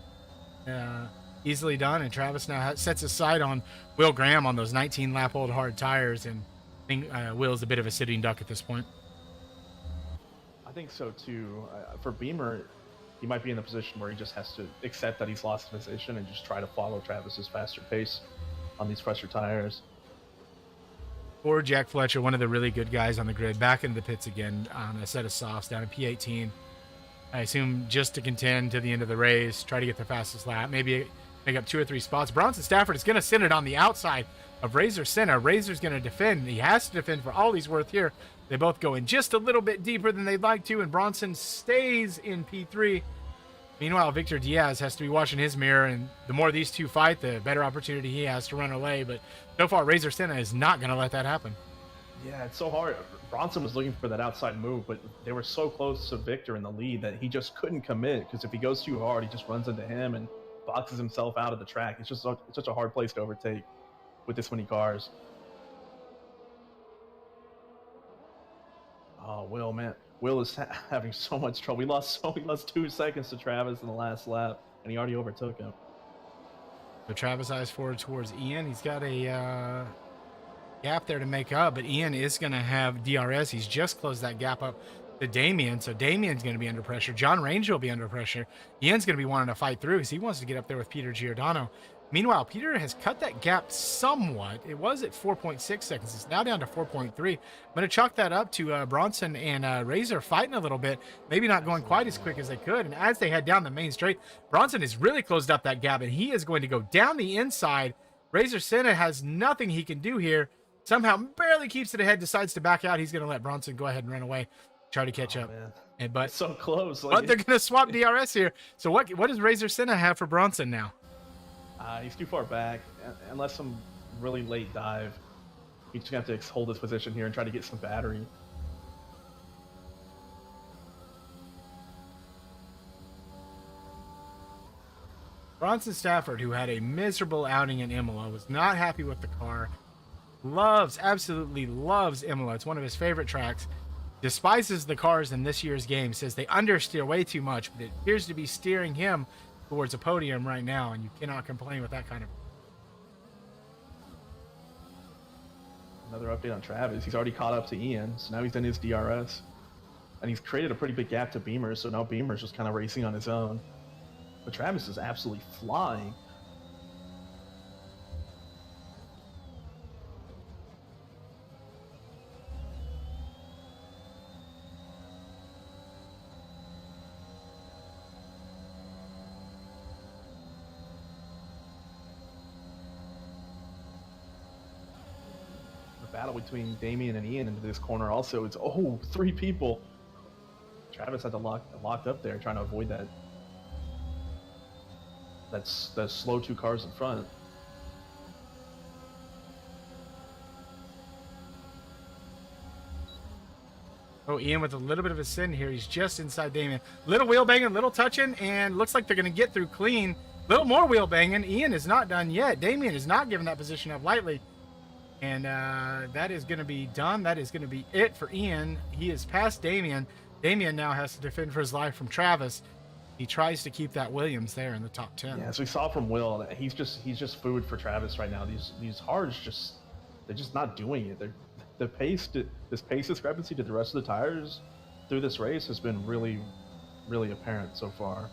Easily done, and Travis now sets his sight on Will Graham on those 19-lap-old hard tires, and I think Will's a bit of a sitting duck at this point. I think so, too. For Beamer, he might be in the position where he just has to accept that he's lost position and just try to follow Travis's faster pace on these fresher tires. Or Jack Fletcher, one of the really good guys on the grid, back into the pits again on a set of softs down in P18. I assume just to contend to the end of the race, try to get the fastest lap, maybe make up 2 or 3 spots. Bronson Stafford is going to send it on the outside of Razor Senna. Razor's going to defend. He has to defend for all he's worth here. They both go in just a little bit deeper than they'd like to, and Bronson stays in P3. Meanwhile, Victor Diaz has to be watching his mirror, and the more these two fight, the better opportunity he has to run away. But so far, Razor Senna is not going to let that happen. Yeah, it's so hard. Bronson was looking for that outside move, but they were so close to Victor in the lead that he just couldn't commit, because if he goes too hard, he just runs into him and boxes himself out of the track. It's such a hard place to overtake with this many cars. Oh, Will, man. Will is having so much trouble. He lost 2 seconds to Travis in the last lap, and he already overtook him. So Travis eyes forward towards Ian. He's got a gap there to make up, but Ian is going to have DRS. He's just closed that gap up to Damien, so Damien's going to be under pressure. John Ranger will be under pressure. Ian's going to be wanting to fight through because he wants to get up there with Peter Giordano. Meanwhile, Peter has cut that gap somewhat. It was at 4.6 seconds. It's now down to 4.3. I'm going to chalk that up to Bronson and Razor fighting a little bit, maybe not going quite as quick as they could. And as they head down the main straight, Bronson has really closed up that gap, and he is going to go down the inside. Razor Senna has nothing he can do here. Somehow barely keeps it ahead, decides to back out. He's going to let Bronson go ahead and run away, try to catch up. Man. But It's so close. but they're going to swap DRS here. So what does Razor Senna have for Bronson now? He's too far back. Unless some really late dive, he's just gonna have to hold his position here and try to get some battery. Bronson Stafford, who had a miserable outing in Imola, was not happy with the car. Absolutely loves Imola. It's one of his favorite tracks. Despises the cars in this year's game. Says they understeer way too much, but it appears to be steering him towards a podium right now, and you cannot complain with that kind of. Another update on Travis. He's already caught up to Ian, so now he's in his DRS. And he's created a pretty big gap to Beamer, so now Beamer's just kind of racing on his own. But Travis is absolutely flying. Battle between Damien and Ian into this corner also. It's 3 people. Travis had to locked up there trying to avoid that. That's slow 2 cars in front. Oh, Ian with a little bit of a sin here. He's just inside Damien. Little wheel banging, little touching, and looks like they're going to get through clean. Little more wheel banging. Ian is not done yet. Damien is not giving that position up lightly. And that is going to be done. That is going to be it for Ian. He is past Damien. Damien now has to defend for his life from Travis. He tries to keep that Williams there in the top 10. Yeah, as we saw from Will, he's just food for Travis right now. These hards they're just not doing it. This pace discrepancy to the rest of the tires through this race has been really, really apparent so far.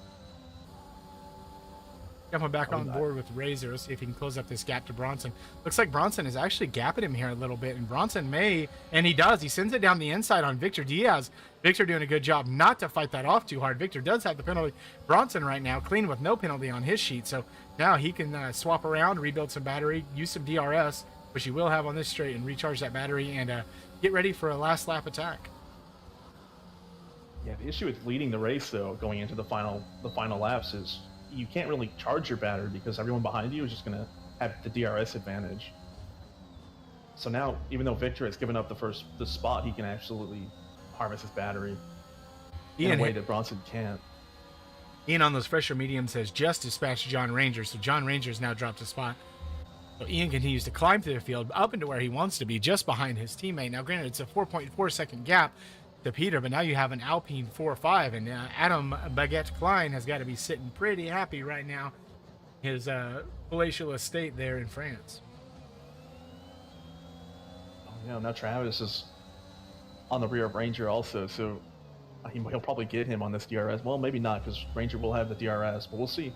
Coming back on board with Razor. Let's see if he can close up this gap to Bronson. Looks like Bronson is actually gapping him here a little bit, and Bronson may, and he does. He sends it down the inside on Victor Diaz. Victor doing a good job not to fight that off too hard. Victor does have the penalty. Bronson right now clean with no penalty on his sheet, so now he can swap around, rebuild some battery, use some DRS, which he will have on this straight, and recharge that battery and get ready for a last lap attack. Yeah, the issue with leading the race though, going into the final laps is you can't really charge your battery because everyone behind you is just going to have the DRS advantage. So now, even though Victor has given up the spot, he can absolutely harvest his battery in a way that Bronson can't. Ian on those fresher mediums has just dispatched John Ranger, so John Ranger's now dropped a spot. So Ian continues to climb through the field up into where he wants to be, just behind his teammate. Now, granted, it's a 4.4 second gap to Peter, but now you have an Alpine 4.5, and Adam Baguette Klein has got to be sitting pretty happy right now. His palatial estate there in France. Oh, yeah, now Travis is on the rear of Ranger also, so he'll probably get him on this DRS. Well, maybe not, because Ranger will have the DRS, but we'll see.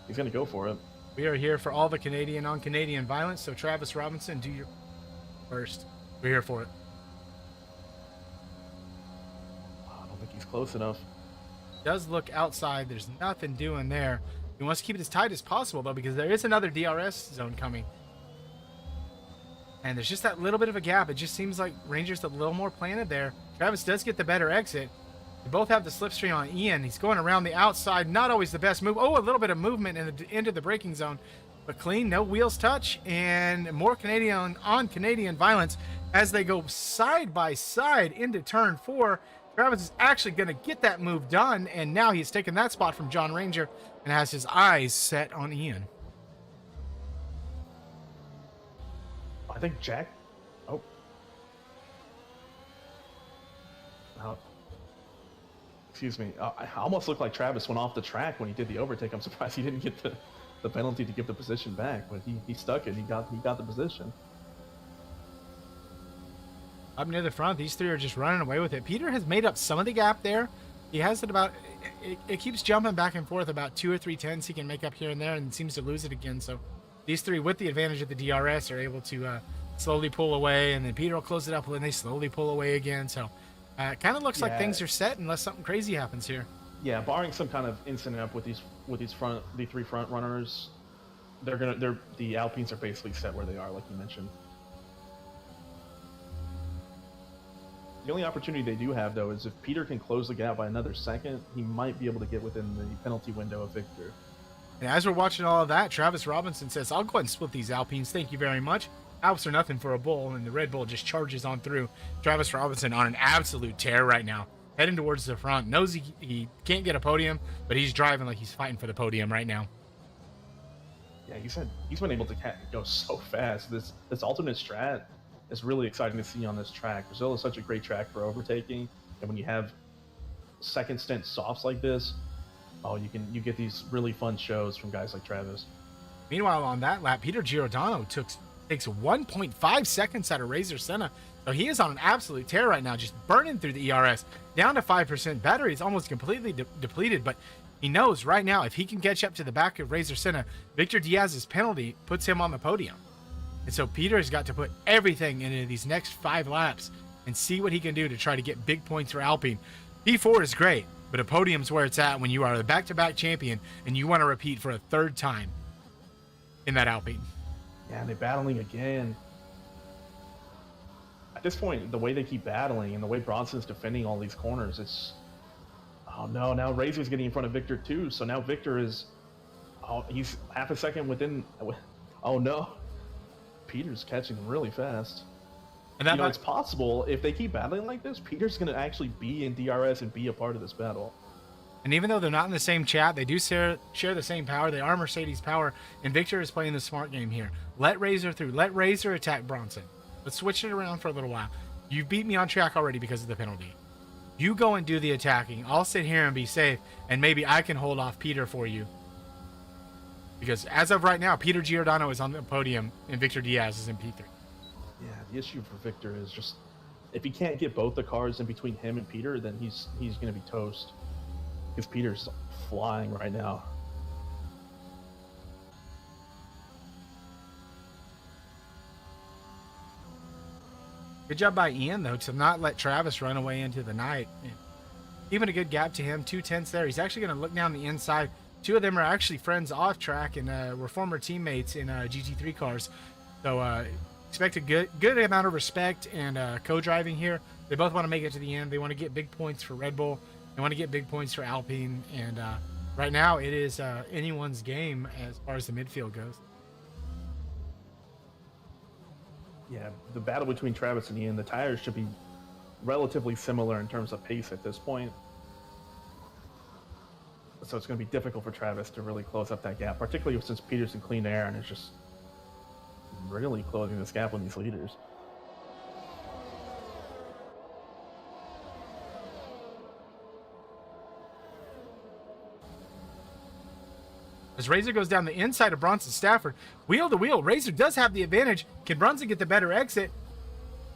He's going to go for it. We are here for all the Canadian on Canadian violence, so Travis Robinson, do your first. We're here for it. He's close enough. Does look outside. There's nothing doing there. He wants to keep it as tight as possible, though, because there is another DRS zone coming. And there's just that little bit of a gap. It just seems like Ranger's a little more planted there. Travis does get the better exit. They both have the slipstream on Ian. He's going around the outside. Not always the best move. Oh, a little bit of movement into the braking zone. But clean, no wheels touch, and more Canadian on Canadian violence as they go side by side into turn 4. Travis is actually going to get that move done, and now he's taken that spot from John Ranger and has his eyes set on Ian. I think Jack... Oh. Excuse me. I almost looked like Travis went off the track when he did the overtake. I'm surprised he didn't get the penalty to give the position back, but he stuck it. He got the position. Up near the front, these three are just running away with it. Peter has made up some of the gap there, He has it about. It keeps jumping back and forth about 2 or 3 tenths. He can make up here and there, and seems to lose it again. So these three, with the advantage of the DRS, are able to slowly pull away, and then Peter will close it up, and then they slowly pull away again. So it kind of looks like things are set unless something crazy happens here. Yeah, barring some kind of incident up with the three front runners, the Alpines are basically set where they are, like you mentioned. The only opportunity they do have, though, is if Peter can close the gap by another second, he might be able to get within the penalty window of Victor. And as we're watching all of that, Travis Robinson says, "I'll go ahead and split these Alpines. Thank you very much." Alps are nothing for a bull, and the Red Bull just charges on through. Travis Robinson on an absolute tear right now, heading towards the front. Knows he can't get a podium, but he's driving like he's fighting for the podium right now. Yeah, he's been able to go so fast. This alternate strat is really exciting to see on this track. Brazil is such a great track for overtaking, and when you have second stint softs like this, you get these really fun shows from guys like Travis. Meanwhile, on that lap, Peter Giordano takes 1.5 seconds out of Razor Senna. So he is on an absolute tear right now, just burning through the ERS. Down to 5%. Battery is almost completely depleted, but he knows right now if he can catch up to the back of Razor Senna, Victor Diaz's penalty puts him on the podium. And so Peter's got to put everything into these next 5 laps and see what he can do to try to get big points for Alpine. P4 is great, but a podium's where it's at when you are the back-to-back champion and you want to repeat for a 3rd time in that Alpine. Yeah, they're battling again. At this point, the way they keep battling and the way Bronson's defending all these corners, it's... Oh no, now Razor's getting in front of Victor too, so now Victor is... Oh, he's half a second within... Oh no. Peter's catching him really fast. And it's possible, if they keep battling like this, Peter's going to actually be in DRS and be a part of this battle. And even though they're not in the same chat, they do share the same power. They are Mercedes power, and Victor is playing the smart game here. Let Razor through. Let Razor attack Bronson. Let's switch it around for a little while. You've beat me on track already because of the penalty. You go and do the attacking. I'll sit here and be safe, and maybe I can hold off Peter for you. Because as of right now, Peter Giordano is on the podium, and Victor Diaz is in P3. Yeah, the issue for Victor is just, if he can't get both the cars in between him and Peter, then he's going to be toast. Because Peter's flying right now. Good job by Ian, though, to not let Travis run away into the night. Even a good gap to him, 2 tenths there. He's actually going to look down the inside. 2 of them are actually friends off track and were former teammates in GT3 cars. So expect a good amount of respect and co-driving here. They both want to make it to the end. They want to get big points for Red Bull. They want to get big points for Alpine. And right now it is anyone's game as far as the midfield goes. Yeah, the battle between Travis and Ian, the tires should be relatively similar in terms of pace at this point. So it's going to be difficult for Travis to really close up that gap, particularly since Peter's in clean air and is just really closing this gap with these leaders. As Razor goes down the inside of Bronson Stafford, wheel to wheel, Razor does have the advantage. Can Bronson get the better exit?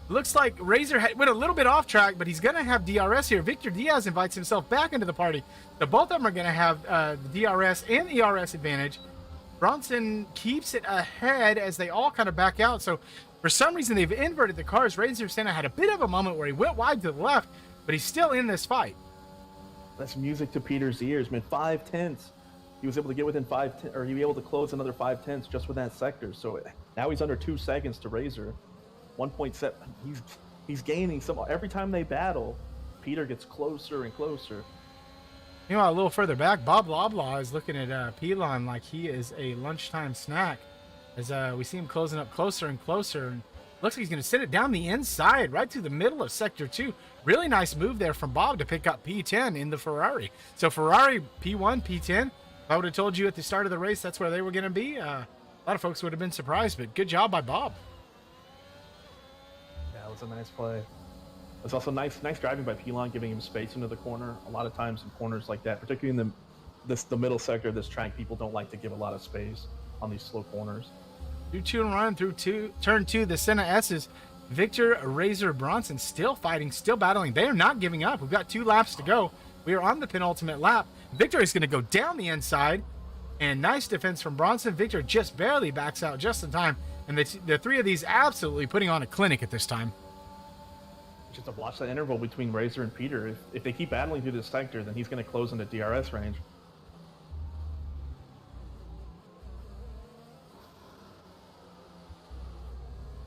Looks like Razor went a little bit off track, but he's going to have DRS here. Victor Diaz invites himself back into the party. So both of them are going to have the DRS and ERS advantage. Bronson keeps it ahead as they all kind of back out. So for some reason, they've inverted the cars. Razor Senna had a bit of a moment where he went wide to the left, but he's still in this fight. That's music to Peter's ears, man. 5 tenths. He was able to get within 5 tenths, or he was able to close another 5 tenths just with that sector. So now he's under 2 seconds to Razor. 1.7. He's gaining some. Every time they battle, Peter gets closer and closer. Meanwhile, a little further back, Bob Loblaw is looking at Pilon like he is a lunchtime snack. As we see him closing up closer and closer. And looks like he's going to send it down the inside, right through the middle of Sector 2. Really nice move there from Bob to pick up P10 in the Ferrari. So Ferrari P1, P10. If I would have told you at the start of the race that's where they were going to be, a lot of folks would have been surprised, but good job by Bob. Yeah, it was a nice play. It's also nice driving by Pilon, giving him space into the corner. A lot of times in corners like that, particularly in the middle sector of this track, people don't like to give a lot of space on these slow corners. 2-2 and run through turn 2, the Senna S's. Victor, Razor, Bronson still fighting, still battling. They are not giving up. We've got 2 laps to go. We are on the penultimate lap. Victor is going to go down the inside, and nice defense from Bronson. Victor just barely backs out just in time, and the three of these absolutely putting on a clinic at this time. Just to watch that interval between Razor and Peter. If they keep battling through this sector, then he's going to close into DRS range.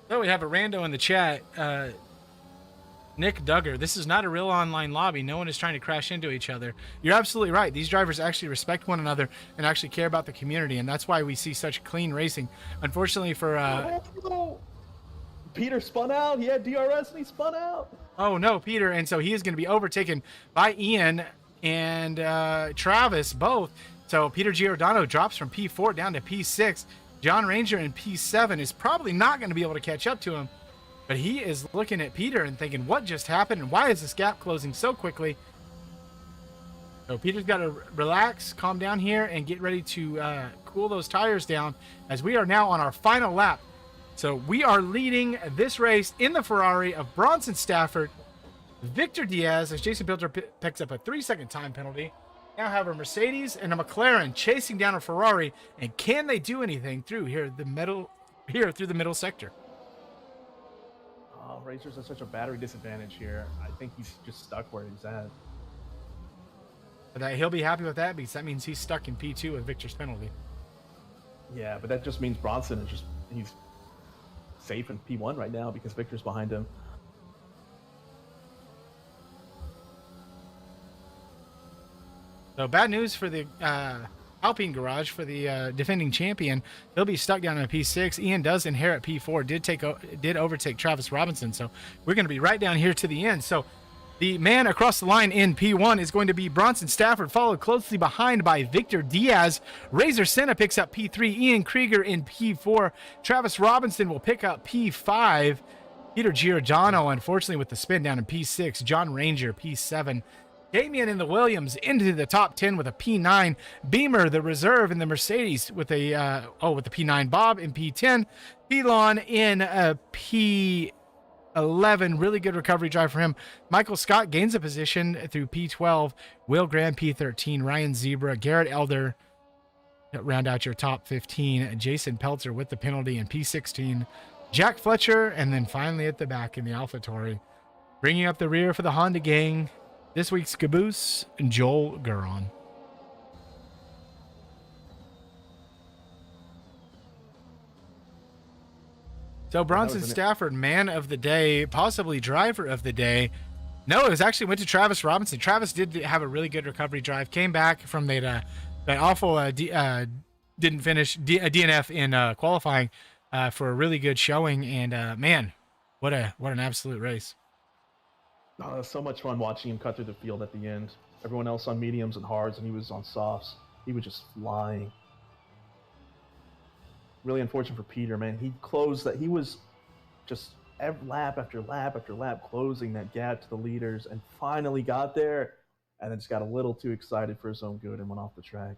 So we have a rando in the chat. Nick Duggar, this is not a real online lobby. No one is trying to crash into each other. You're absolutely right. These drivers actually respect one another and actually care about the community, and that's why we see such clean racing. Unfortunately for... Peter spun out. He had DRS and he spun out. Oh, no, Peter. And so he is going to be overtaken by Ian and Travis both. So Peter Giordano drops from P4 down to P6. John Ranger in P7 is probably not going to be able to catch up to him. But he is looking at Peter and thinking, what just happened? And why is this gap closing so quickly? So Peter's got to relax, calm down here, and get ready to cool those tires down as we are now on our final lap. So we are leading this race in the Ferrari of Bronson Stafford, Victor Diaz, as Jason Pilter picks up a 3-second time penalty. Now have a Mercedes and a McLaren chasing down a Ferrari, and can they do anything through through the middle sector? Oh, Razor's at such a battery disadvantage here. I think he's just stuck where he's at. But he'll be happy with that because that means he's stuck in P2 with Victor's penalty. Yeah, but that just means Bronson is he's safe in P1 right now because Victor's behind him. So bad news for the Alpine Garage, for the defending champion. He'll be stuck down in P6. Ian does inherit P4, did overtake Travis Robinson. So we're going to be right down here to the end. So the man across the line in P1 is going to be Bronson Stafford, followed closely behind by Victor Diaz. Razor Senna picks up P3. Ian Krieger in P4. Travis Robinson will pick up P5. Peter Giordano, unfortunately, with the spin down in P6. John Ranger, P7. Damian in the Williams into the top 10 with a P9. Beamer, the reserve in the Mercedes with a P9. Bob in P10. Elon in a P11. Really good recovery drive for him. Michael Scott gains a position through P12. Will Graham P13. Ryan Zebra. Garrett Elder round out your top 15. Jason Peltzer with the penalty in P16. Jack Fletcher, and then finally at the back in the AlphaTauri, bringing up the rear for the Honda gang, this week's caboose, Joel Guron. So Bronson Stafford, man of the day, possibly driver of the day. No, it was actually went to Travis Robinson. Travis did have a really good recovery drive. Came back from that awful didn't finish DNF in qualifying for a really good showing. And man, what an absolute race. Oh, it was so much fun watching him cut through the field at the end. Everyone else on mediums and hards, and he was on softs. He was just flying. Really unfortunate for Peter, man. He closed that. He was just lap after lap after lap closing that gap to the leaders, and finally got there, and then just got a little too excited for his own good and went off the track.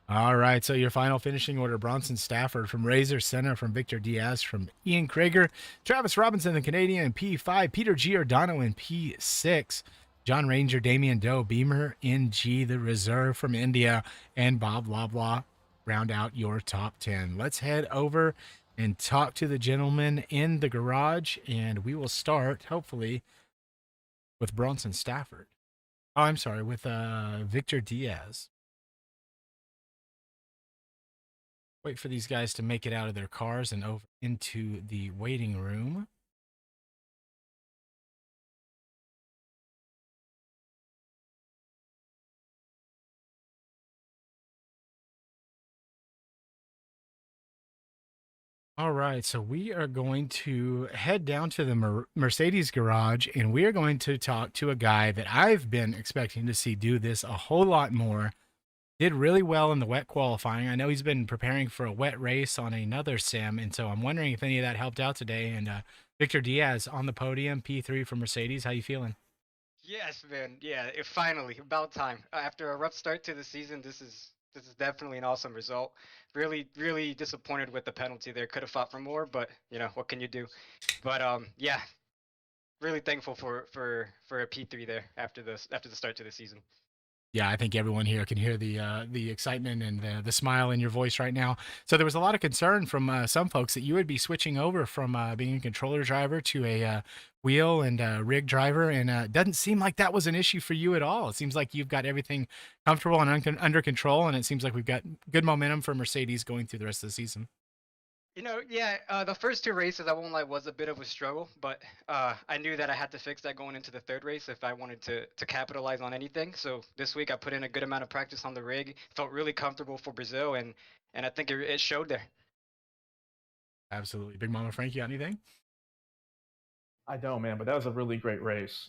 All right, so your final finishing order: Bronson Stafford from Razor Senna, from Victor Diaz, from Ian Krieger, Travis Robinson, the Canadian, in P5, Peter Giordano in P6, John Ranger, Damian Doe, Beamer, NG, the reserve from India, and Bob Loblaw round out your top 10. Let's head over and talk to the gentleman in the garage, and we will start, hopefully, with Bronson Stafford. Oh, I'm sorry, with Victor Diaz. Wait for these guys to make it out of their cars and over into the waiting room. All right, so we are going to head down to the Mercedes garage, and we are going to talk to a guy that I've been expecting to see do this a whole lot more. Did really well in the wet qualifying. I know he's been preparing for a wet race on another sim, and so I'm wondering if any of that helped out today. And Victor Diaz on the podium, P3 for Mercedes. How you feeling? Yes, man. Yeah, finally, about time. After a rough start to the season, this is definitely an awesome result. Really disappointed with the penalty there. Could have fought for more, but you know what can you do? But yeah, really thankful for a P3 there after the start to the season. Yeah, I think everyone here can hear the excitement and the smile in your voice right now. So there was a lot of concern from some folks that you would be switching over from being a controller driver to a wheel and rig driver, and it doesn't seem like that was an issue for you at all. It seems like you've got everything comfortable and under control, and it seems like we've got good momentum for Mercedes going through the rest of the season. Yeah, the first two races, I won't lie, was a bit of a struggle, but I knew that I had to fix that going into the third race if I wanted to capitalize on anything. So this week I put in a good amount of practice on the rig, felt really comfortable for Brazil, and I think it showed there. Absolutely, Big Mama Frank, you got anything? I don't, man, but that was a really great race.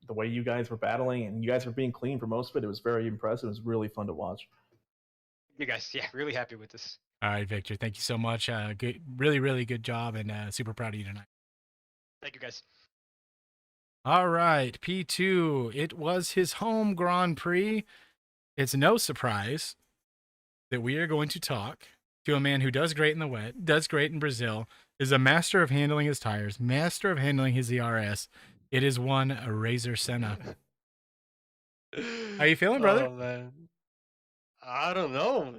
The way you guys were battling and you guys were being clean for most of it, it was very impressive. It was really fun to watch. You guys, yeah, really happy with this. All right, Victor, thank you so much. Good, really good job, and super proud of you tonight. Thank you, guys. All right, P2. It was his home Grand Prix. It's no surprise that we are going to talk to a man who does great in the wet, does great in Brazil, is a master of handling his tires, master of handling his ERS. It is one Razor Senna. How you feeling, brother? Oh man, I don't know.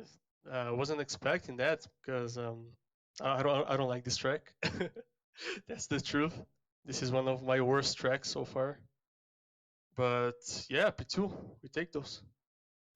I wasn't expecting that because I don't like this track. That's the truth. This is one of my worst tracks so far. But yeah, P2, we take those.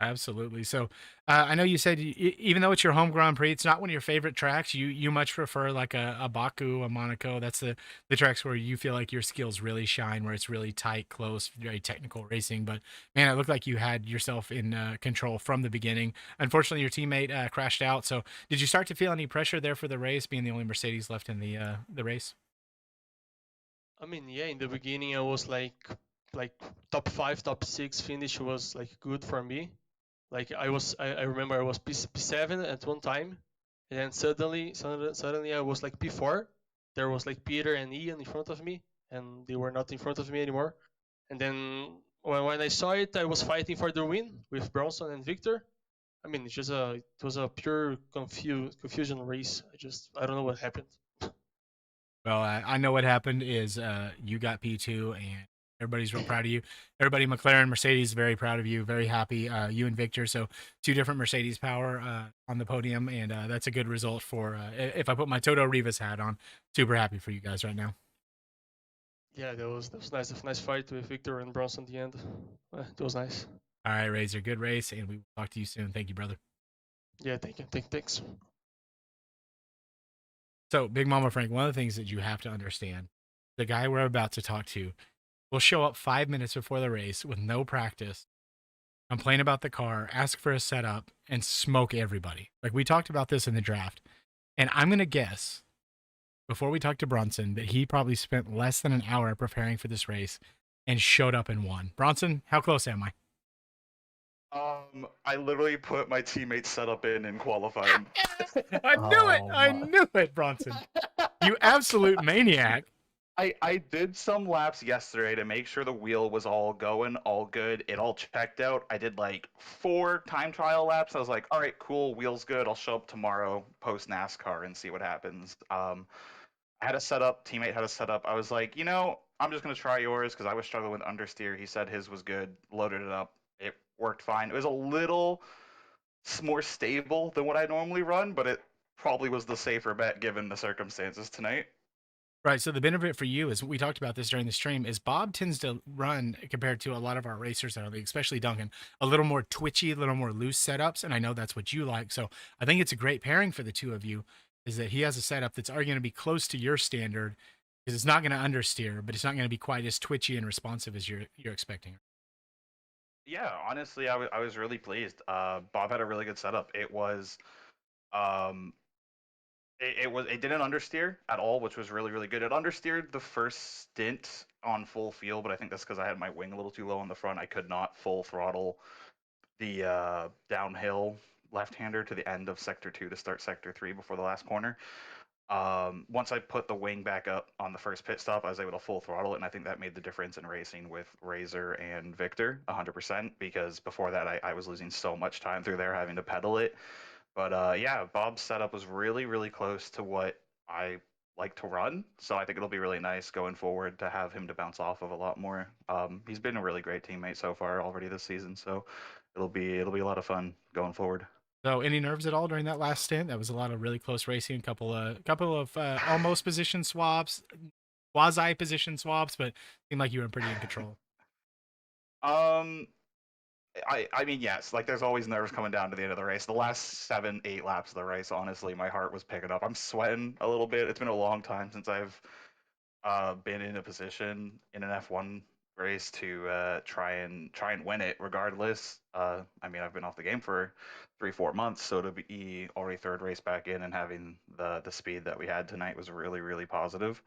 Absolutely. So I know you said even though it's your home Grand Prix, it's not one of your favorite tracks. You much prefer like a Baku, a Monaco. That's the tracks where you feel like your skills really shine, where it's really tight, close, very technical racing. But man, it looked like you had yourself in control from the beginning. Unfortunately, your teammate crashed out. So did you start to feel any pressure there for the race, being the only Mercedes left in the race? I mean, yeah, in the beginning I was like top 5, top 6 finish was like good for me. Like I remember I was P7 at one time, and then suddenly I was like P4. There was like Peter and Ian in front of me, and they were not in front of me anymore. And then when I saw it, I was fighting for the win with Bronson and Victor. I mean, it was a pure confusion race. I don't know what happened. Well, I know what happened is you got P2 and everybody's real proud of you. Everybody, McLaren, Mercedes, very proud of you, very happy. You and Victor, so two different Mercedes power on the podium, and that's a good result for if I put my Toto Rivas hat on. Super happy for you guys right now. Yeah, that was nice. A nice fight with Victor and Bronson at the end. That was nice. All right, Razor, good race, and we will talk to you soon. Thank you, brother. Yeah, thank you. Thanks. So, Big Mama Frank, one of the things that you have to understand, the guy we're about to talk to will show up 5 minutes before the race with no practice, complain about the car, ask for a setup, and smoke everybody. Like we talked about this in the draft. And I'm going to guess, before we talk to Bronson, that he probably spent less than an hour preparing for this race and showed up and won. Bronson, how close am I? I literally put my teammate's setup in qualifying. I knew it. Oh, I my. knew it, Bronson. You absolute maniac. I did some laps yesterday to make sure the wheel was all going, all good. It all checked out. I did like 4 time trial laps. I was like, all right, cool, wheel's good. I'll show up tomorrow post NASCAR and see what happens. I had a setup. Teammate had a setup. I was like, I'm just gonna try yours because I was struggling with understeer. He said his was good. Loaded it up. It worked fine. It was a little more stable than what I normally run, but it probably was the safer bet given the circumstances tonight. Right. So the benefit for you is we talked about this during the stream is Bob tends to run compared to a lot of our racers in our league, especially Duncan, a little more twitchy, a little more loose setups. And I know that's what you like. So I think it's a great pairing for the two of you is that he has a setup that's going to be close to your standard because it's not going to understeer, but it's not going to be quite as twitchy and responsive as you're expecting. Yeah, honestly, I was really pleased. Bob had a really good setup. Um, it didn't understeer at all, which was really good. It understeered the first stint on full field, but I think that's because I had my wing a little too low on the front. I could not full throttle the downhill left-hander to the end of sector 2 to start sector 3 before the last corner. Once I put the wing back up on the first pit stop, I was able to full throttle it, and I think that made the difference in racing with Razor and Victor 100%, because before that I was losing so much time through there having to pedal it. But yeah, Bob's setup was really close to what I like to run. So I think it'll be really nice going forward to have him to bounce off of a lot more. He's been a really great teammate so far already this season, so it'll be a lot of fun going forward. So, any nerves at all during that last stint? That was a lot of really close racing, couple of almost position swaps, quasi position swaps, but seemed like you were pretty in control. Um, I mean, yes, like there's always nerves coming down to the end of the race. The last 7, 8 laps of the race, honestly, my heart was picking up. I'm sweating a little bit. It's been a long time since I've been in a position in an F1 race to try and win it regardless. I mean, I've been off the game for 3, 4 months, so to be already third race back in and having the speed that we had tonight was really, really positive.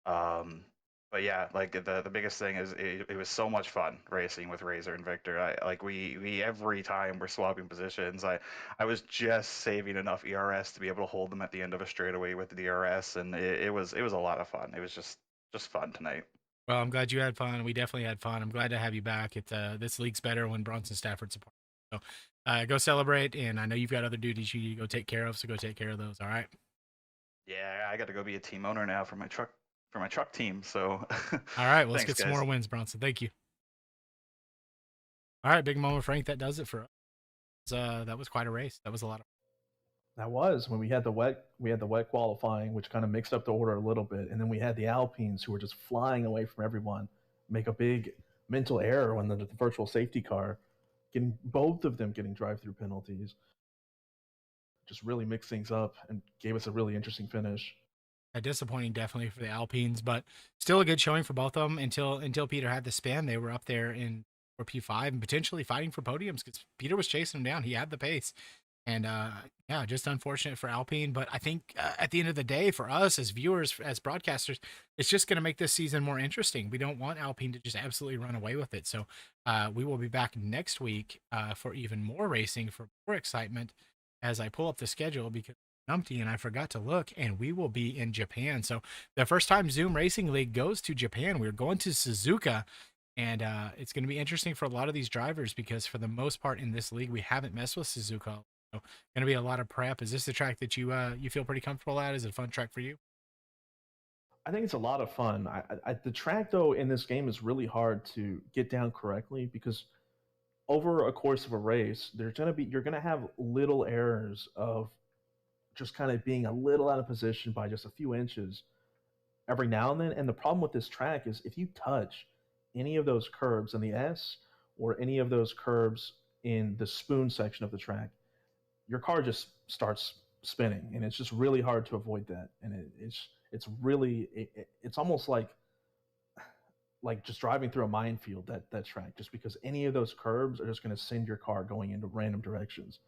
Um, but yeah, like the biggest thing is it was so much fun racing with Razor and Victor. We every time we're swapping positions, I was just saving enough ERS to be able to hold them at the end of a straightaway with the DRS, and it was a lot of fun. It was just fun tonight. Well, I'm glad you had fun. We definitely had fun. I'm glad to have you back. This league's better when Bronson Stafford's a part. So, go celebrate, and I know you've got other duties you need to go take care of, so go take care of those. All right. Yeah, I got to go be a team owner now for my truck team. So All right. Well, let's thanks, get some guys. more wins, Bronson. Thank you. All right, big moment, Frank. That does it for us. That was quite a race. That was a lot of. That was when we had the wet qualifying, which kind of mixed up the order a little bit, and then we had the Alpines who were just flying away from everyone, make a big mental error when the virtual safety car, getting both of them getting drive-through penalties, just really mixed things up and gave us a really interesting finish. Disappointing, definitely for the Alpines, but still a good showing for both of them until Peter had the spin. They were up there in for P5 and potentially fighting for podiums because Peter was chasing them down. He had the pace. And yeah, just unfortunate for Alpine. But I think at the end of the day, for us as viewers, as broadcasters, it's just going to make this season more interesting. We don't want Alpine to just absolutely run away with it. So we will be back next week for even more racing, for more excitement as I pull up the schedule because numpty and I forgot to look, and we will be in Japan. So the first time Zoom Racing League goes to Japan, we're going to Suzuka. And it's going to be interesting for a lot of these drivers because for the most part in this league, we haven't messed with Suzuka. So going to be a lot of prep. Is this the track that you feel pretty comfortable at? Is it a fun track for you? I think it's a lot of fun. The track though in this game is really hard to get down correctly because over a course of a race, you're gonna have little errors of just kind of being a little out of position by just a few inches every now and then. And the problem with this track is if you touch any of those curbs in the S or any of those curbs in the spoon section of the track, your car just starts spinning, and it's just really hard to avoid that. And it's almost like just driving through a minefield, that track, just because any of those curbs are just going to send your car going into random directions.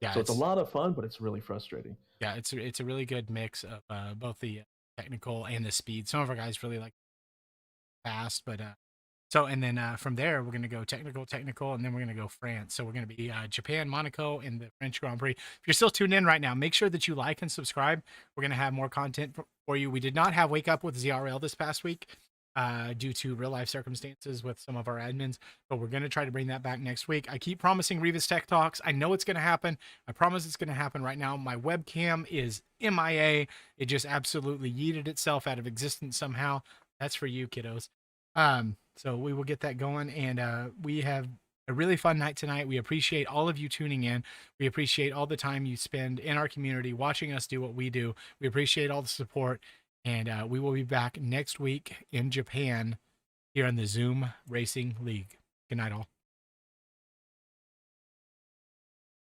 Yeah, So it's a lot of fun, but it's really frustrating. Yeah, it's a really good mix of both the technical and the speed. Some of our guys really like fast, but so and then from there we're gonna go technical, and then we're gonna go France. So we're gonna be Japan, Monaco, and the French Grand Prix. If you're still tuned in right now, make sure that you like and subscribe. We're gonna have more content for you. We did not have Wake Up with ZRL this past week due to real life circumstances with some of our admins, but we're gonna try to bring that back next week. I keep promising Revis Tech Talks. I know it's gonna happen. I promise it's gonna happen. Right now, my webcam is MIA. It just absolutely yeeted itself out of existence somehow. That's for you, kiddos. So we will get that going, and we have a really fun night tonight. We appreciate all of you tuning in. We appreciate all the time you spend in our community watching us do what we do. We appreciate all the support, and we will be back next week in Japan here in the Zoom Racing League. Good night, all.